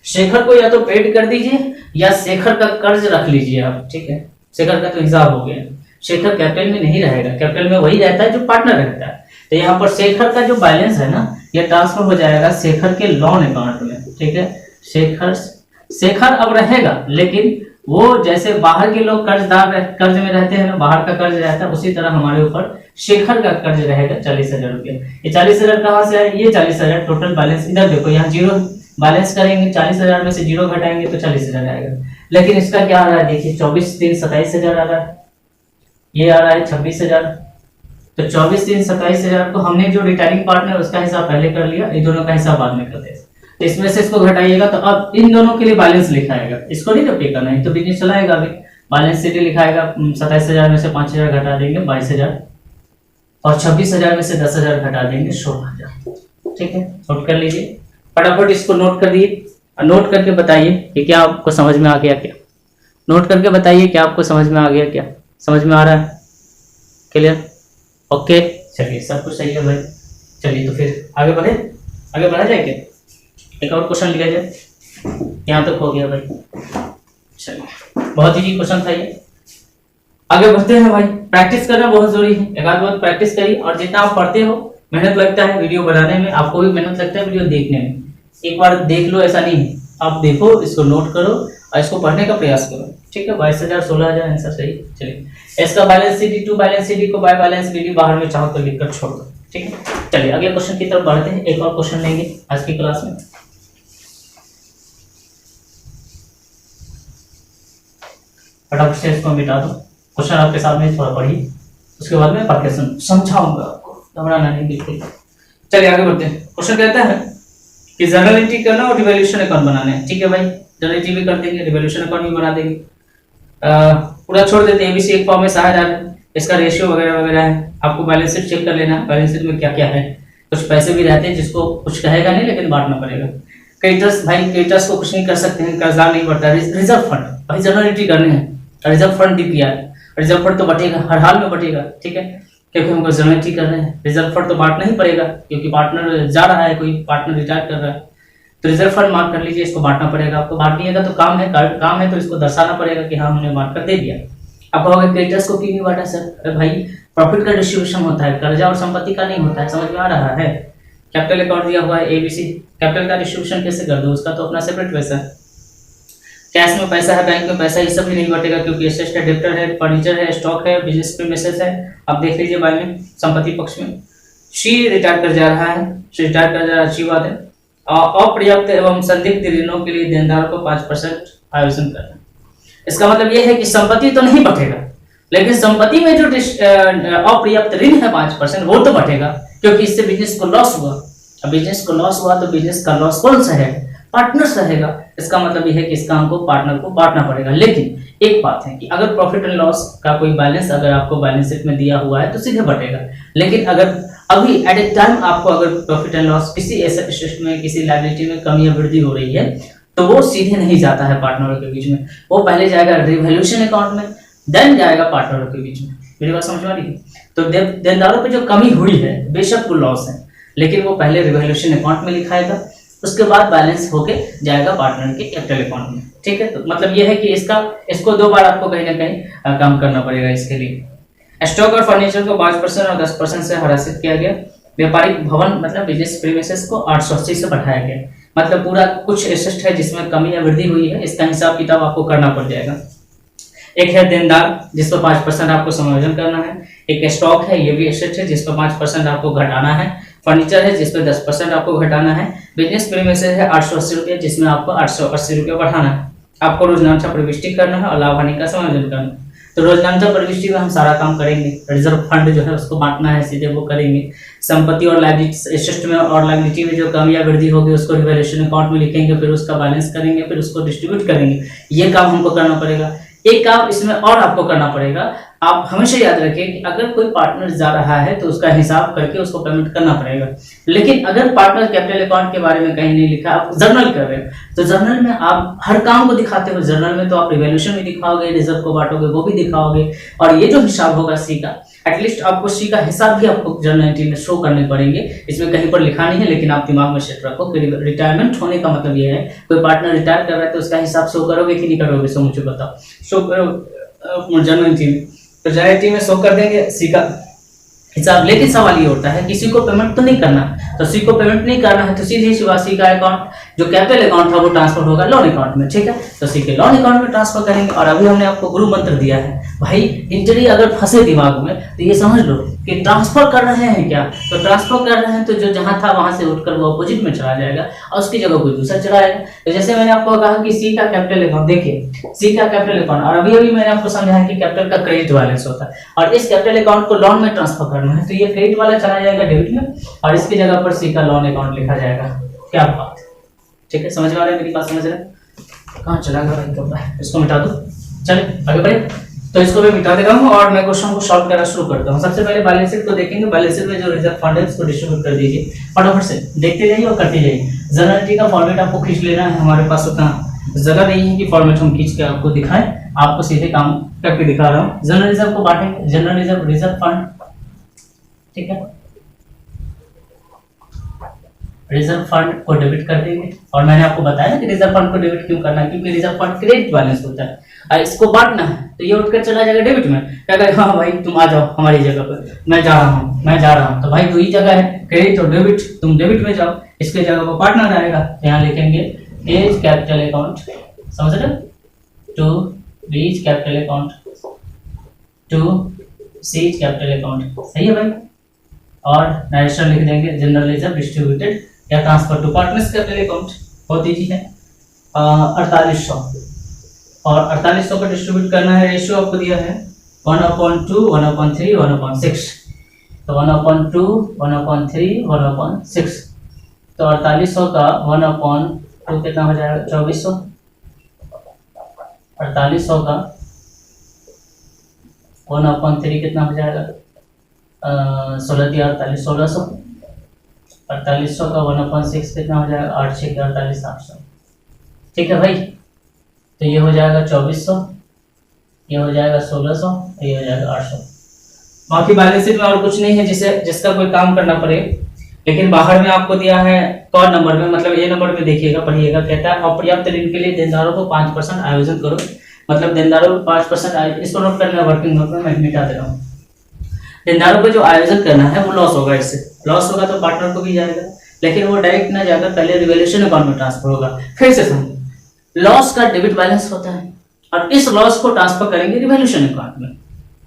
शेखर को या तो पेड कर दीजिए या शेखर का कर्ज रख लीजिए आप, ठीक है। शेखर का तो हिसाब हो गया, शेखर कैपिटल में नहीं रहेगा, कैपिटल में वही रहता है जो पार्टनर रहता है। तो यहाँ पर शेखर का जो बैलेंस है ना, ये ट्रांसफर हो जाएगा शेखर के लोन अकाउंट में, ठीक है। शेखर अब रहेगा, लेकिन वो जैसे बाहर के लोग कर्ज में रहते हैं ना, बाहर का कर्ज रहता है, उसी तरह हमारे ऊपर शेखर का कर्ज रहेगा 40,000 रुपया। ये 40,000 कहाँ से आए, ये 40,000 टोटल बैलेंस, इधर देखो यहाँ जीरो बैलेंस करेंगे, 40,000 में से जीरो घटाएंगे तो 40,000 आएगा। लेकिन इसका क्या आ रहा है देखिए, 24 दिन 27,000 आ रहा है, ये आ रहा है 26,000। तो 24 दिन 27,000 को हमने जो रिटायरिंग पार्टनर उसका हिसाब पहले कर लिया, इन दोनों का हिसाब बाद में करते हैं। तो इसमें से इसको घटाइएगा तो अब इन दोनों के लिए बैलेंस लिखाएगा, इसको नहीं पे करना है तो बिजनेस चलाएगा। अभी बैलेंस शीट लिखाएगा, 27,000 में से 5,000 घटा देंगे 22,000 और 26,000 में से 10,000 घटा देंगे 16,000, ठीक है। नोट कर लीजिए, फटाफट इसको नोट कर दिए, नोट करके बताइए कि क्या आपको समझ में आ गया क्या। नोट करके बताइए क्या आपको समझ में आ गया क्या, समझ में आ रहा है, क्लियर, ओके। चलिए सब कुछ सही है भाई, चलिए तो फिर आगे बढ़ा जाए क्या, एक और क्वेश्चन लिया जाए, यहाँ तक हो गया भाई। चलिए बहुत इजी क्वेश्चन था ये, आगे बढ़ते हैं भाई। प्रैक्टिस करना बहुत जरूरी है, एक आध बार प्रैक्टिस करिए, और जितना आप पढ़ते हो मेहनत लगता है वीडियो बनाने में, आपको भी मेहनत लगता है वीडियो देखने में। एक बार देख लो ऐसा नहीं है, आप देखो, इसको नोट करो और इसको पढ़ने का प्रयास करो, ठीक है। 22,000 16,000 आंसर सही। चलिए इसका balance CD, to balance CD को बाय बैलेंस BD बाहर में चाहो तो लिखकर छोड़ दो, ठीक है। चलिए अगले क्वेश्चन की तरफ बढ़ते हैं, एक और क्वेश्चन लेंगे आज की क्लास में। फटाफट से इसको मिटा दो, क्वेश्चन आपके सामने थोड़ा पढ़िए, उसके बाद में पढ़ के समझाऊंगा आपको, घबराना नहीं बिल्कुल। चलिए आगे बढ़ते हैं। क्वेश्चन कहता है कि जर्नल एंट्री करना और रिवॉल्यूशन अकाउंट बनाना है, ठीक है भाई। जर्नल एंट्री भी कर देंगे, रिवॉल्यूशन अकाउंट भी बना देंगे, पूरा छोड़ देते हैं। ABC एक फॉर्म में 6000 इसका रेशियो वगैरह वगैरह है, आपको बैलेंस शीट चेक कर लेना है, बैलेंस शीट में क्या क्या है। कुछ पैसे भी रहते हैं जिसको कुछ कहेगा नहीं लेकिन बांटना पड़ेगा। क्रेडिटर्स, भाई क्रेडिटर्स को कुछ नहीं कर सकते हैं, कर्जदार नहीं बढ़ता है। रिजर्व फंड, भाई जर्नल एंट्री करनी है, reserve fund DPR, reserve fund तो बटेगा, हर हाल में बटेगा, ठीक है, क्योंकि हमको जर्नल एंट्री कर रहे हैं। रिजर्व फंड तो बांटना ही पड़ेगा क्योंकि पार्टनर जा रहा है, कोई पार्टनर रिटायर कर रहा है, तो रिजर्व फंड मार्क कर लीजिए, इसको बांटना पड़ेगा आपको। बांटिएगा तो काम है तो इसको दर्शाना पड़ेगा कि हाँ हमने बांट कर दे दिया। आप कहोगे क्रेडिटर्स को क्यों नहीं बांटा सर? अरे भाई प्रॉफिट का डिस्ट्रीब्यूशन होता है, कर्जा और संपत्ति का नहीं होता है, समझ में आ रहा है। कैपिटल अकाउंट दिया हुआ है ABC, कैपिटल का डिस्ट्रीब्यूशन कैसे कर दो, उसका तो अपना सेपरेट पैसा है। कैश में पैसा है, बैंक में पैसा है, ये सब भी नहीं बटेगा क्योंकि एसेट है, डेब्टर है, फर्नीचर है, स्टॉक है, बिजनेस प्रीमिसेस है। आप देख लीजिए बाद में संपत्ति पक्ष में शी रिटायर कर जा रहा है, रिटायर कर जा रहा है, अच्छी बात है। अपर्याप्त एवं संदिग्ध ऋणों के लिए देनदारों को 5% आयोजन करना। इसका मतलब यह है कि संपत्ति तो नहीं बटेगा, लेकिन संपत्ति में जो अपर्याप्त ऋण है 5% वो तो बटेगा, क्योंकि इससे बिजनेस को लॉस हुआ। अब बिजनेस को लॉस हुआ तो बिजनेस का लॉस कौन सा है? पार्टनर्स रहेगा। इसका मतलब यह है कि इसका हमको पार्टनर को बांटना पड़ेगा। लेकिन एक बात है कि अगर प्रॉफिट एंड लॉस का कोई बैलेंस अगर आपको बैलेंस शीट में दिया हुआ है तो सीधे बटेगा। लेकिन अगर अभी एट ए टाइम आपको अगर प्रॉफिट एंड लॉस किसी एसेट में, किसी लायबिलिटी में कमी या वृद्धि हो रही है तो वो सीधे नहीं जाता है पार्टनरों के बीच में, वो पहले जाएगा रिवॉल्यूशन अकाउंट में, देन जाएगा पार्टनरों के बीच में। मेरी बात समझ में आ रही है? तो देनदारों पे जो कमी हुई है बेशक वो लॉस है, लेकिन वो पहले रिवॉल्यूशन अकाउंट में लिखाएगा, उसके बाद बैलेंस होके जाएगा पार्टनर के कैपिटल अकाउंट में, ठीक है। तो मतलब ये है कि इसको 2 बार आपको कहीं ना कहीं काम करना पड़ेगा इसके लिए। स्टॉक और फर्नीचर को 5% और 10% से हरासित किया गया। व्यापारिक भवन मतलब बिजनेस प्रीमिसेस को 880 से बढ़ाया गया। मतलब पूरा कुछ एसेट है जिसमें कमी या वृद्धि हुई है, इसका हिसाब किताब आपको करना पड़ जाएगा। एक है देनदार जिस पर 5% आपको समायोजन करना है। एक स्टॉक है, ये भी एसेट है जिस पर 5% आपको घटाना है। फर्नीचर है जिस पर 10% आपको घटाना है। बिजनेस प्रीमिसेस है 880 रुपये जिसमें आपको 880 रुपये बढ़ाना है। आपको रोजनांचा प्रविष्टि करना है और लाभ हानि का समायोजन करना है। तो रोजनांचा प्रविष्टि में हम सारा काम करेंगे। रिजर्व फंड जो है उसको बांटना है, सीधे वो करेंगे। संपत्ति और लायबिलिटी एसेट में और लायबिलिटी में जो कमी या वृद्धि होगी उसको रिवैल्यूएशन अकाउंट में लिखेंगे, फिर उसका बैलेंस करेंगे, फिर उसको डिस्ट्रीब्यूट करेंगे। ये काम हमको करना पड़ेगा। एक काम इसमें और आपको करना पड़ेगा, आप हमेशा याद रखिए कि अगर कोई पार्टनर जा रहा है तो उसका हिसाब करके उसको पेमेंट करना पड़ेगा। लेकिन अगर पार्टनर कैपिटल अकाउंट के बारे में कहीं नहीं लिखा, आप जर्नल कर रहे हो तो जर्नल में आप हर काम को दिखाते हो। जर्नल में तो आप रिवैल्यूएशन भी दिखाओगे, रिजर्व को बांटोगे वो भी दिखाओगे, और ये जो हिसाब होगा सी का, एटलीस्ट आपको सी का हिसाब भी आपको जर्नल एंट्री में शो करने पड़ेंगे। इसमें कहीं पर लिखा नहीं है, लेकिन आप दिमाग में सेट रखो कि रिटायरमेंट होने का मतलब ये है, कोई पार्टनर रिटायर कर रहा है तो उसका हिसाब शो करोगे कि नहीं करोगे, सो मुझे बताओ। शो करो जर्नल एंट्री में, तो जर्नल एंट्री में शो कर देंगे सी का हिसाब। लेकिन सवाल ये होता है किसी को पेमेंट तो नहीं करना, तो सी को पेमेंट नहीं करना है तो सीधे सी का अकाउंट जो कैपिटल अकाउंट था वो ट्रांसफर होगा लोन अकाउंट में, ठीक है। तो सी के लोन अकाउंट में ट्रांसफर करेंगे। और अभी हमने आपको गुरु मंत्र दिया है भाई, इंटरी अगर फंसे दिमाग में तो ये समझ लो कि ट्रांसफर कर रहे हैं क्या, तो ट्रांसफर कर रहे हैं तो जो जहां था वहां से उठकर वो अपोजिट में चला जाएगा और उसकी जगह कोई दूसरा चलाएगा। तो जैसे मैंने आपको कहा कि सी का कैपिटल अकाउंट, देखिए सी का कैपिटल अकाउंट, और अभी मैंने आपको समझाया कि कैपिटल का क्रेडिट बैलेंस होता है और इस कैपिटल अकाउंट को लोन में ट्रांसफर करना है, तो ये क्रेडिट वाला चला जाएगा डेबिट में और इसकी जगह पर सी का लोन अकाउंट लिखा जाएगा। क्या बात, ठीक है, समझ में आ रहा है मेरी बात, समझ रहे हैं? कहाँ चला गया भाई कपड़ा, इसको मिटा दो, चले आगे बढ़े। तो इसको मैं मिटा देता हूँ और मैं क्वेश्चन को सॉल्व करना शुरू करता हूँ। सबसे पहले बैलेंस शीट को देखेंगे। बैलेंस शीट में जो रिजर्व फंड है उसको डिस्ट्रीब्यूट कर दीजिए, फटाफट से देखते जाइए और करते जाइए। जर्नल एंट्री का फॉर्मेट आपको खींच लेना है, हमारे पास उतना जगह नहीं है कि फॉर्मेट हम खींच के आपको दिखाएं, आपको सीधे काम करके दिखा रहा हूँ। जनरल रिजर्व को बांटेंगे, जनरल रिजर्व, रिजर्व फंड, ठीक है, रिजर्व फंड को डेबिट कर देंगे। और मैंने आपको बताया ना कि रिजर्व फंड को डेबिट क्यों करना है, क्योंकि रिजर्व फंड क्रेडिट बैलेंस होता है और इसको बांटना है तो ये उठकर चला जाएगा डेबिट में। कहेगा हाँ भाई तुम आ जाओ हमारी जगह पर, मैं जा रहा हूँ, मैं जा रहा हूँ, तो भाई दो ही जगह है, क्रेडिट और डेबिट, तुम डेबिट में जाओ, इसके जगह पर पार्टनर आएगा। तो यहाँ लिखेंगे एज कैपिटल अकाउंट, समझ रहे, to B's capital account, to C's capital account, सही है भाई। और नरेशन लिख देंगे जनरल रिजर्व डिस्ट्रीब्यूटेड या transfer to partners capital account, बहुत ईजी है। 4800 और 4800 को डिस्ट्रीब्यूट करना है। रेशियो आपको दिया है 1/2, 1/3, 1/6, तो 1/2, 1/3, 1/6, तो 4800 का 1/2 कितना हो जाएगा, 2400। 4800 का 1/3 कितना हो जाएगा, 16 दिया 48, 1600। 4800 का 1/6 कितना हो जाएगा, 8 6 48, 800, ठीक है भाई। तो ये हो जाएगा 2400, ये हो जाएगा 1600, ये हो जाएगा 800। बाकी बैलेंस शीट में और कुछ नहीं है जिसका कोई काम करना पड़े। लेकिन बाहर में आपको दिया है कौन नंबर में, मतलब ये नंबर में देखिएगा, पढ़िएगा, कहता है अपर्याप्त ऋण के लिए देनदारों को 5% आयोजन करो। मतलब देनदारों को 5%, इसको नोट करना है वर्किंग नोट में, मैं मिटा दे रहा हूँ। देनदारों को जो आयोजन करना है वो लॉस होगा, इससे लॉस होगा तो पार्टनर को भी जाएगा, लेकिन वो डायरेक्ट ना जाकर पहले रिवैल्यूएशन अकाउंट में ट्रांसफर होगा। फिर से समझो, लॉस का डेबिट बैलेंस होता है और इस लॉस को ट्रांसफर करेंगे रिवैल्यूएशन अकाउंट में।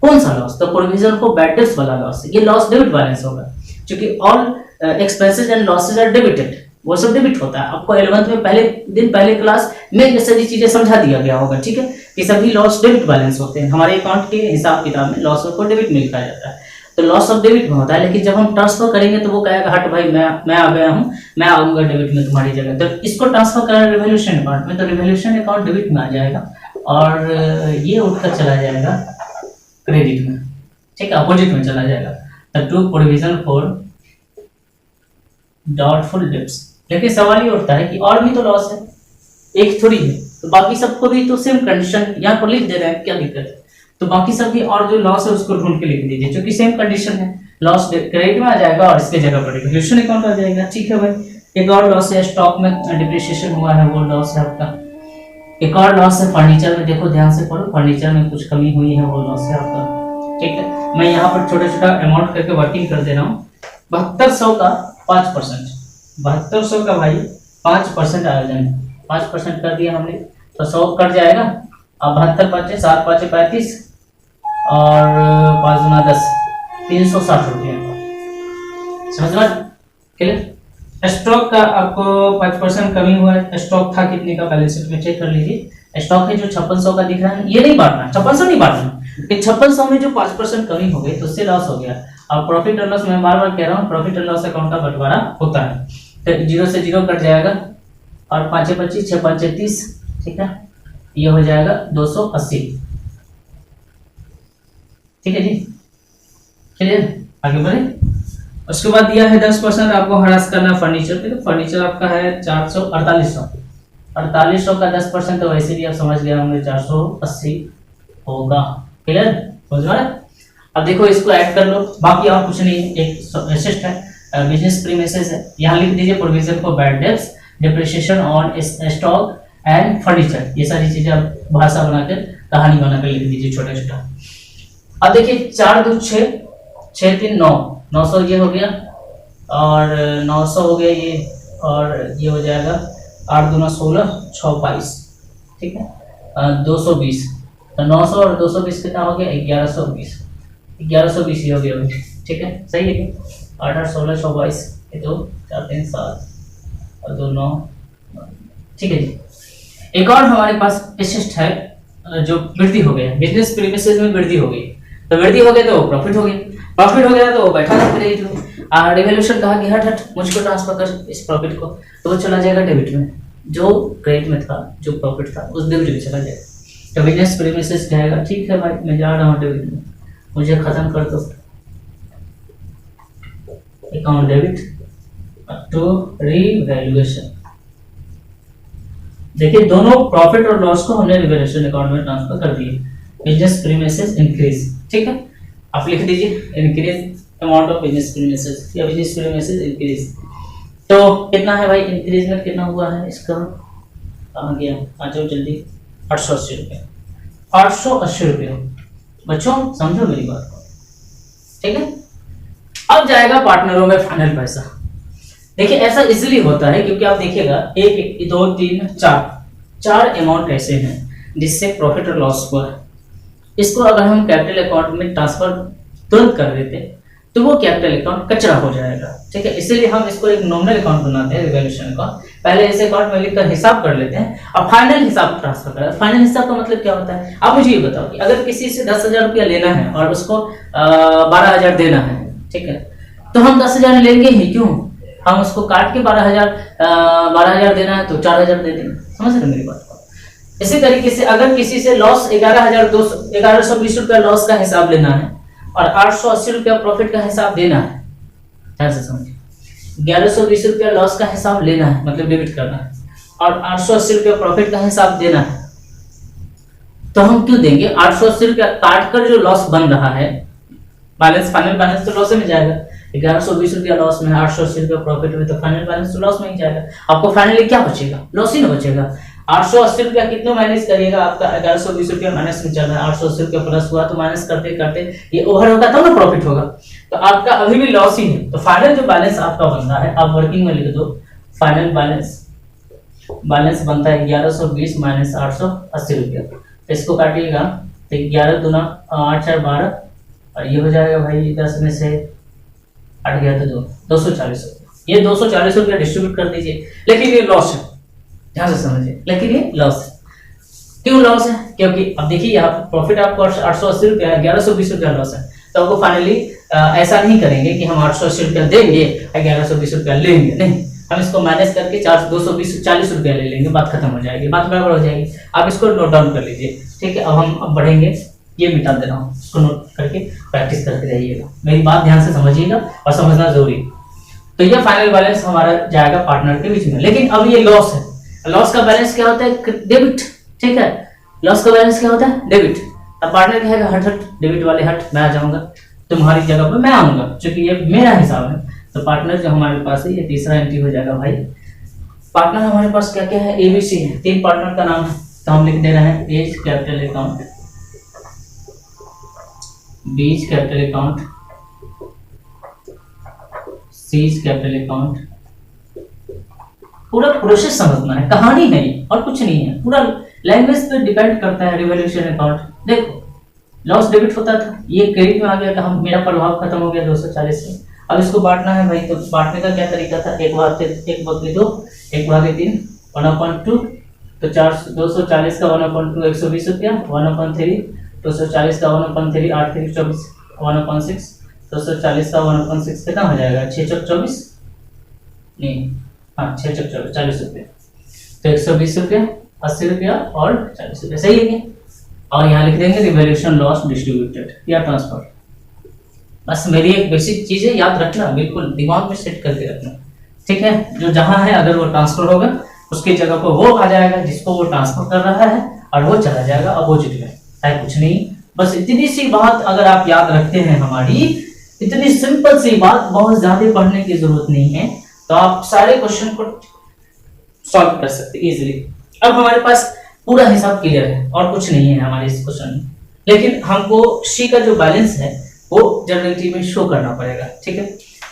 कौन सा लॉस, तो प्रोविजन फॉर बैड डेट्स वाला लॉस, ये लॉस डेबिट बैलेंस होगा, क्योंकि all expenses and losses are debited, वो सब डेबिट होता है। आपको 11th में पहले क्लास में ये सारी चीजें समझा दिया गया होगा, ठीक है, कि सभी लॉस डेबिट बैलेंस होते हैं। हमारे अकाउंट के हिसाब किताब में लॉस को डेबिट में लिखा जाता है, तो लॉस ऑफ डेबिट में होता है। लेकिन जब हम ट्रांसफर करेंगे तो वो कहेगा हट भाई मैं आ गया हूँ, मैं आऊंगा डेबिट में तुम्हारी जगह, तो इसको ट्रांसफर करना रिवैल्यूएशन अकाउंट में, तो रिवैल्यूएशन अकाउंट डेबिट में आ जाएगा और ये उठकर चला जाएगा क्रेडिट में, ठीक है, अपोजिट में चला जाएगा। The two provision for doubtful debts. लेकिन सवाल ये उठता है कि और भी तो लॉस है, एक थोड़ी है, तो बाकी सबको भी तो सेम कंडीशन यहाँ पर लिख दे रहे हैं, क्या दिक्कत है। तो बाकी सभी और जो लॉस है उसको ढूंढ के लिख दीजिए, क्योंकि सेम कंडीशन है, लॉस क्रेडिट में आ जाएगा और इसके जगह पर रिवैल्यूएशन अकाउंट आ जाएगा, ठीक है भाई। एक और लॉस है, स्टॉक में डिप्रिसिएशन हुआ है, वो लॉस है आपका। एक और लॉस है फर्नीचर में, देखो ध्यान से पढ़ो, फर्नीचर में कुछ कमी हुई है, वो लॉस है आपका। ठीक है, मैं यहाँ पर छोटा छोटा अमाउंट करके वर्किंग कर दे रहा हूँ। 7200 का 5%, 7200 का भाई 5% आयोजन है, 5% कर दिया हमने तो 100 कट जाएगा। अब 72 5 7 5 35 और 5 गुना 10 360 रुपये। समझ में क्लियर। स्टॉक का आपको 5% कमी हुआ है। स्टॉक था कितने का, बैलेंस शीट में चेक कर लीजिए। स्टॉक है जो 5600 का दिख रहा है, ये नहीं बांटना, 5600 नहीं बांटना, 5600 में जो 5% कमी हो गई तो उससे लॉस हो गया। अब प्रॉफिट और लॉस मैं बार बार कह रहा हूँ, प्रॉफिट और लॉस अकाउंट का बंटवारा होता है तो 0 से 0 कट जाएगा और 5 25 6 5 30, ठीक है, ये हो जाएगा 280। ठीक है जी, क्लियर। आगे बढ़े। उसके बाद दिया है 10% आपको हरास करना फर्नीचर पे, तो फर्नीचर आपका है 4800 का 10% तो वैसे भी आप समझ गए होंगे 480 होगा। क्लियर, समझ में। अब देखो इसको ऐड कर लो, बाकी और कुछ नहीं, एक असिस्ट है, बिजनेस प्रीमिसेस है, यहाँ लिख दीजिए provision for bad debts, depreciation on stock and furniture, ये सारी चीजें आप भाषा बनाकर कहानी बनाकर लिख दीजिए छोटा छोटा। अब देखिए 4 2 6 6 3 9 900 ये हो गया और 900 हो गया ये, और ये हो जाएगा 8 दूना 16 6 22, ठीक है, 220, तो 900 और 220 कितना हो गया 1120, 1120 ये हो गया, ठीक है, सही है कि 8 8 16 6 22, ये 2 4 3 7 और 2 9, ठीक है जी। एक और हमारे पास असिस्ट है जो वृद्धि हो गया, बिजनेस प्रीमिसेस में वृद्धि हो गई, तो वृद्धि हो गई तो प्रॉफिट हो गया, प्रॉफिट हो गया तो वो बैठा था क्रेडिट में। रिवॉल्यूशन कहा कि हट हट मुझको ट्रांसफर कर इस प्रॉफिट को, तो वो चला जाएगा डेबिट में, जो क्रेडिट में था जो प्रॉफिट था उस डेबिट में चला जाएगा। तो बिजनेस प्रीमिसेस कहेगा ठीक है भाई मैं जा रहा हूँ डेबिट में, मुझे खत्म कर दो अकाउंट डेबिट टू रिवैल्यूएशन। देखिए दोनों प्रॉफिट और लॉस को हमने रिवैल्यूएशन अकाउंट में ट्रांसफर कर दिए। बिजनेस प्रीमिसेस इंक्रीज, ठीक है, आप लिख दीजिए increase amount of business premises या बिजनेस प्रीमिसेस इंक्रीज। तो कितना है भाई इंक्रीज में कितना हुआ है इसका, कहाँ गया, आ जाओ जल्दी, 880 रुपये, 880 रुपये। बच्चों समझो मेरी बात को, ठीक है। अब जाएगा पार्टनरों में फाइनल पैसा। देखिए ऐसा इसलिए होता है क्योंकि आप देखिएगा 1 2 3 4 अमाउंट ऐसे हैं जिससे प्रॉफिट और लॉस हुआ है। इसको अगर हम कैपिटल अकाउंट में ट्रांसफर तुरंत कर देते तो वो कैपिटल अकाउंट कचरा हो जाएगा, ठीक है, इसीलिए हम इसको एक नॉमिनल अकाउंट बनाते हैं, रिवैल्यूएशन अकाउंट। पहले इस अकाउंट में लिखकर हिसाब कर लेते हैं और फाइनल हिसाब ट्रांसफर करते हैं। फाइनल हिसाब का मतलब क्या होता है, आप मुझे ये बताओ कि अगर किसी से 10,000 रुपया लेना है और उसको 12,000 देना है, ठीक है, तो हम 10,000 लेंगे ही क्यों, हम उसको काट के 12,000 देना है तो 4,000 दे देंगे। समझ रहे मेरी बात को। इसी तरीके से अगर किसी से लॉस 11,220 रुपया लॉस का हिसाब लेना है और 880 रुपया प्रॉफिट का हिसाब देना है, ध्यान से समझिए, 1120 रुपया लॉस का हिसाब लेना है मतलब डेबिट करना है और 880 रुपया प्रॉफिट का हिसाब देना है, तो हम क्यों देंगे 880 रुपया काट कर जो लॉस बन रहा है, बैलेंस फाइनल बैलेंस तो लॉस में जाएगा। 1120 रुपया लॉस में 880 रुपया प्रॉफिट में, तो फाइनल बैलेंस तो लॉस में ही जाएगा। आपको फाइनली क्या बचेगा, लॉस ही ना बचेगा। 880 रुपया कितना माइनस करिएगा, आपका 1120 रुपया माइनस में चल रहा है, 880 रुपया प्लस हुआ तो माइनस करते करते ये ओवर होगा तब ना प्रॉफिट होगा, तो आपका अभी भी लॉस ही है। तो फाइनल जो बैलेंस आपका बनता है आप वर्किंग में लिख दो, फाइनल बैलेंस बनता है 1120 माइनस 880 रुपया। तो इसको काटिएगा तो 11 दूना 8 4 12 और ये हो जाएगा भाई 10 में से 8 गया तो 240 रुपया। ये 240 रुपया डिस्ट्रीब्यूट कर दीजिए, लेकिन ये लॉस है, ध्यान से समझिए, लेकिन ये लॉस है। क्यों लॉस है, क्योंकि अब देखिए यहाँ प्रॉफिट आपको 880 रुपया है, 1120 रुपया लॉस है, तो आपको फाइनली ऐसा नहीं करेंगे कि हम 880 रुपया देंगे 1120 रुपया लेंगे, नहीं, हम इसको माइनस करके 240 रुपया ले लेंगे, बात खत्म हो जाएगी, बात बराबर हो जाएगी। आप इसको नोट डाउन कर लीजिए, ठीक है। अब हम बढ़ेंगे, ये मिटा दे रहा हूँ, इसको नोट करके प्रैक्टिस करते रहिएगा, मेरी बात ध्यान से समझिएगा और समझना जरूरी। तो ये फाइनल बैलेंस हमारा जाएगा पार्टनर के बीच में, लेकिन अब ये लॉस है। लॉस का बैलेंस क्या होता है, डेबिट, ठीक है, लॉस का बैलेंस क्या होता है, डेबिट। अब पार्टनर कहेगा हट हट डेबिट वाले हट, मैं आ जाऊंगा तुम्हारी जगह पर, मैं आऊंगा क्योंकि ये मेरा हिसाब है। तो पार्टनर जो हमारे पास है ये तीसरा एंट्री हो जाएगा भाई। पार्टनर हमारे पास क्या क्या है, ABC है, 3 पार्टनर का नाम है, तो हम लिख दे रहे हैं A's capital account B's capital account, C's capital account. पूरा प्रोसेस समझना है, कहानी नहीं और कुछ नहीं है, पूरा लैंग्वेज पे डिपेंड करता है। रिवॉल्यूशन अकाउंट देखो, लॉस डेबिट होता था, ये क्रेडिट में आ गया, कहा मेरा प्रभाव खत्म हो गया 240 से। अब इसको बांटना है भाई, तो बांटने का क्या तरीका था, एक भाग 2, 1/3, 1/2, तो 240 का 1/2 120 रुपया, 1/3 240 का 1/3 8 3 24, 1/6 240 का 1/6 कितना हो जाएगा, 6 चौक 24, नहीं हाँ 6 चौक 24 40 रुपये, तो 120 रुपया, 80 रुपया और 40 रुपया, सही है क्या। और यहाँ लिख देंगे रिवॉल्यूशन लॉस डिस्ट्रीब्यूटेड या ट्रांसफर। बस मेरी एक बेसिक चीज है, याद रखना, बिल्कुल दिमाग में सेट करके रखना, ठीक है। जो जहां है अगर वो ट्रांसफर होगा उसकी जगह पर वो आ जाएगा जिसको वो ट्रांसफर कर रहा है, और वो चला जाएगा अपोजिट में, है कुछ नहीं। बस इतनी सी बात अगर आप याद रखते हैं, हमारी इतनी सिंपल सी बात, बहुत ज्यादा पढ़ने की जरूरत नहीं है, तो आप सारे क्वेश्चन को सॉल्व कर सकते इजीली। अब हमारे पास पूरा हिसाब क्लियर है और कुछ नहीं है हमारे इस क्वेश्चन में, लेकिन हमको सी का जो बैलेंस है वो जर्नल एंट्री में शो करना पड़ेगा, ठीक है।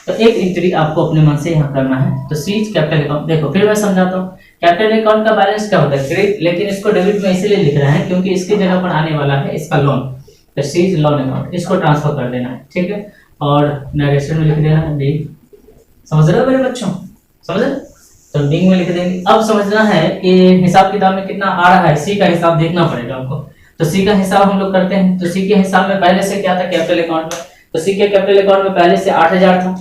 तो एक एंट्री आपको अपने मन से यहाँ करना है। तो सीज कैपिटल अकाउंट, देखो फिर मैं समझाता हूँ, कैपिटल अकाउंट का बैलेंस क्या होता है, क्रेडिट, लेकिन इसको डेबिट में इसलिए लिख रहे हैं क्योंकि इसकी जगह पर आने वाला है इसका लोन, तो सीज लोन अकाउंट, इसको ट्रांसफर कर देना है, ठीक है। और नरेशन में लिख देना है डी, समझ रहे हो मेरे बच्चों, समझ रहे, तो बिंग में लिख देंगे। अब समझना है कि हिसाब किताब में कितना आ रहा है, सी का हिसाब देखना पड़ेगा आपको। तो सी का हिसाब हम लोग करते हैं, तो सी के हिसाब में पहले से क्या था कैपिटल अकाउंट में, तो सी के कैपिटल अकाउंट में पहले से 8000 था,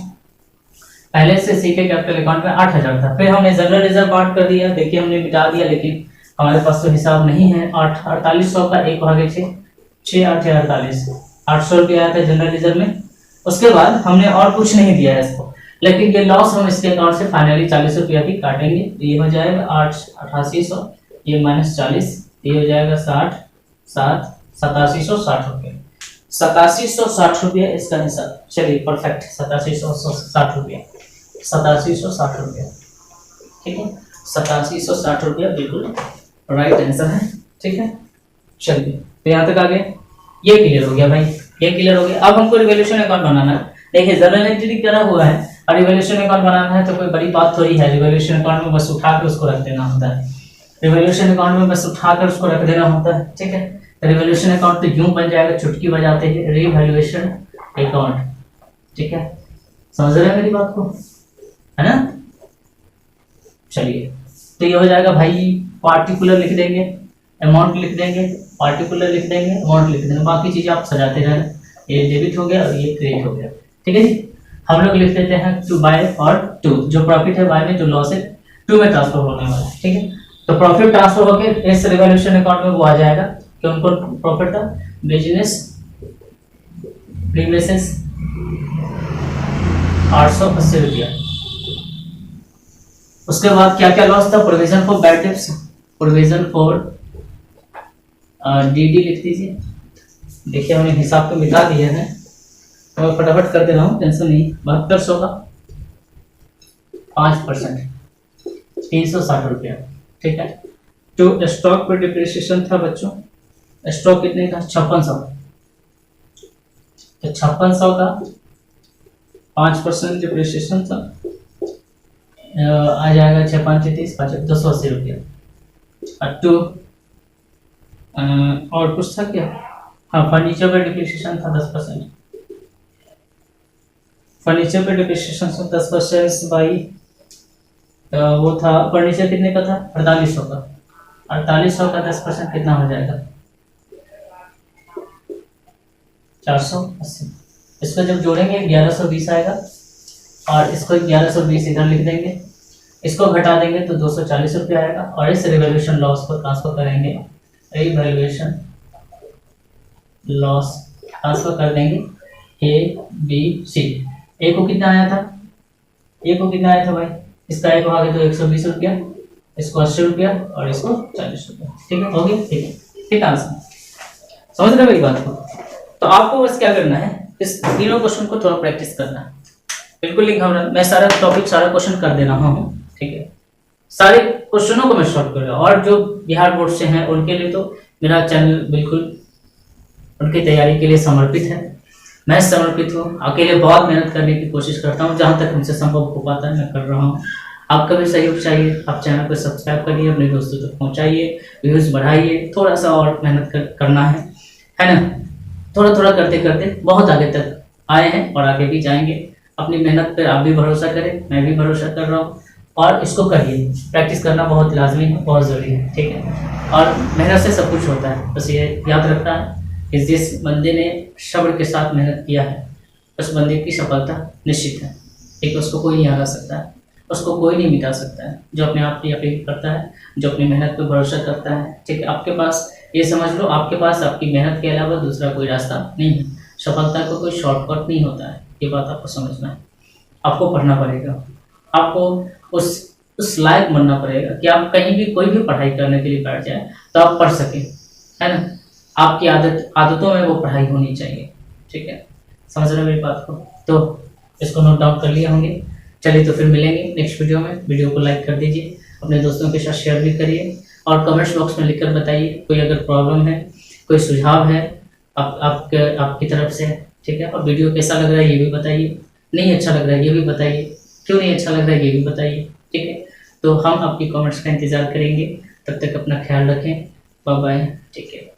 पहले से सी के कैपिटल अकाउंट में 8000 था। फिर हमने जनरल रिजर्व पार्ट कर दिया, देखिए हमने मिटा दिया, लेकिन हमारे पास तो हिसाब नहीं है। 4800 का 1/6, 6 8 48, 800 रुपया आया था जनरल रिजर्व में। उसके बाद हमने और कुछ नहीं दिया है इसको, लेकिन ये लॉस हम इसके अकाउंट से फाइनली 40 रुपया भी काटेंगे, तो ये हो जाएगा 8800, ये -40, ये हो जाएगा 60 7 8760 रुपये, 8760 रुपये इसका हिसाब। चलिए परफेक्ट, 8760 रुपया, 8760 रुपया, ठीक है, 8760 रुपया बिल्कुल राइट आंसर है, ठीक है। चलिए तो यहाँ तक आ गए, ये क्लियर हो गया भाई, ये क्लियर हो गया। अब हमको रिवॉल्यूशन अकाउंट बनाना है। देखिए जनरल एंट्री करा हुआ है और रिवॉल्यूशन अकाउंट बनाना है, तो कोई बड़ी बात थोड़ी है। रिवॉल्यूशन अकाउंट में बस उठा के उसको रख देना होता है, रिवॉल्यूशन अकाउंट में बस उठाकर उसको रख देना होता है, ठीक है। तो रिवॉल्यूशन अकाउंट तो यूं बन जाएगा, चुटकी बजाते ही रिवॉल्यूशन अकाउंट, ठीक है। समझ रहे हैं मेरी बात को, है ना। चलिए तो ये हो जाएगा भाई, पार्टिकुलर लिख देंगे, अमाउंट लिख देंगे, पार्टिकुलर लिख देंगे, अमाउंट लिख देंगे, बाकी चीजें आप सजाते रहना। ये डेबिट हो गया और ये क्रेडिट हो गया, ठीक है जी। हम लोग लिख देते हैं टू बाय और टू, जो प्रॉफिट है बाय में, जो लॉस है टू में ट्रांसफर होने वाला है, ठीक है। तो प्रॉफिट ट्रांसफर होकर इस रिवॉल्यूशन अकाउंट में वो आ जाएगा कि उनको प्रॉफिट था बिजनेस प्रीमिसेस 880 रुपया। उसके बाद क्या क्या लॉस था, provision for bad dates, provision for DD लिख दीजिए। देखिए हमने हिसाब तो मिटा दिया है, तो मैं फटाफट कर दे रहा हूँ, टेंशन नहीं। 7200 का 5%, 360 रुपया, ठीक है। तो स्टॉक पर डिप्रिसिएशन था बच्चों, स्टॉक कितने का, 5600, तो 5600 का 5% डिप्रिसिएशन था, आ जाएगा 6 5 30 5 280 रुपया। टू और कुछ था क्या, हाँ फर्नीचर पर डिप्रिसिएशन था 10%, फर्नीचर पे डिप्रिसिएशन 10% बाई वो था, फर्नीचर कितने का था 4800 का, 4800 का 10% कितना हो जाएगा 480। इसको जब जोड़ेंगे 1120 आएगा, और इसको 1120 इधर लिख देंगे, इसको घटा देंगे तो 240 रुपया आएगा, और इस रिवॉल्यूशन लॉस को ट्रांसफर करेंगे, रिवॉल्यूशन लॉस ट्रांसफर कर देंगे ए बी सी। ए को कितना आया था, ए को कितना आया था भाई, इसका ए को आगे तो 120 रुपया, इसको 80 रुपया और इसको 40 रुपया, ठीक है, हो गया, ठीक है, ठीक आंसर। समझ रहे मेरी बात को। तो आपको बस क्या करना है, इस तीनों क्वेश्चन को थोड़ा प्रैक्टिस करना है, बिल्कुल नहीं घबराना। मैं सारा टॉपिक सारा क्वेश्चन कर दे रहा हूँ, ठीक है, सारे क्वेश्चनों को मैं सॉल्व कर रहा हूँ। और जो बिहार बोर्ड से हैं उनके लिए तो मेरा चैनल बिल्कुल उनकी तैयारी के लिए समर्पित है, मैं समर्पित हूँ, अकेले बहुत मेहनत करने की कोशिश करता हूँ, जहाँ तक हमसे संभव हो पाता है मैं कर रहा हूँ। आपका भी सहयोग चाहिए, आप चैनल को सब्सक्राइब करिए, अपने दोस्तों तक पहुँचाइए, व्यूज़ बढ़ाइए, थोड़ा सा और मेहनत करना है ना। थोड़ा थोड़ा करते करते बहुत आगे तक आए हैं और आगे भी जाएंगे। अपनी मेहनत पर आप भी भरोसा करें, मैं भी भरोसा कर रहा हूँ, और इसको करिए। प्रैक्टिस करना बहुत लाजमी है, बहुत ज़रूरी है, ठीक है। और मेहनत से सब कुछ होता है, बस ये याद रखना है कि जिस बंदे ने सब्र के साथ मेहनत किया है उस बंदे की सफलता निश्चित है, ठीक है। उसको कोई नहीं हरा सकता है, उसको कोई नहीं मिटा सकता है। जो अपने आप की अपील करता है, जो अपनी मेहनत पर भरोसा करता है, ठीक है। आपके पास ये समझ लो, आपके पास आपकी मेहनत के अलावा दूसरा कोई रास्ता नहीं है। सफलता का कोई शॉर्टकट नहीं होता है, ये बात आपको समझना है। आपको पढ़ना पड़ेगा, आपको उस लायक बनना पड़ेगा कि आप कहीं भी कोई भी पढ़ाई करने के लिए बैठ जाए तो आप पढ़ सकें, है ना। आपकी आदतों में वो पढ़ाई होनी चाहिए, ठीक है। समझ रहे हो मेरी बात को? तो इसको नोट डाउन कर लिए होंगे। चलिए तो फिर मिलेंगे नेक्स्ट वीडियो में। वीडियो को लाइक कर दीजिए, अपने दोस्तों के साथ शेयर भी करिए, और कमेंट्स बॉक्स में लिखकर बताइए कोई अगर प्रॉब्लम है, कोई सुझाव है आपकी तरफ से, ठीक है। और वीडियो कैसा लग रहा है ये भी बताइए, नहीं अच्छा लग रहा है ये भी बताइए, क्यों नहीं अच्छा लग रहा है ये भी बताइए, ठीक है। तो हम आपकी कमेंट्स का इंतज़ार करेंगे। तब तक अपना ख्याल रखें। बाय बाय, ठीक है।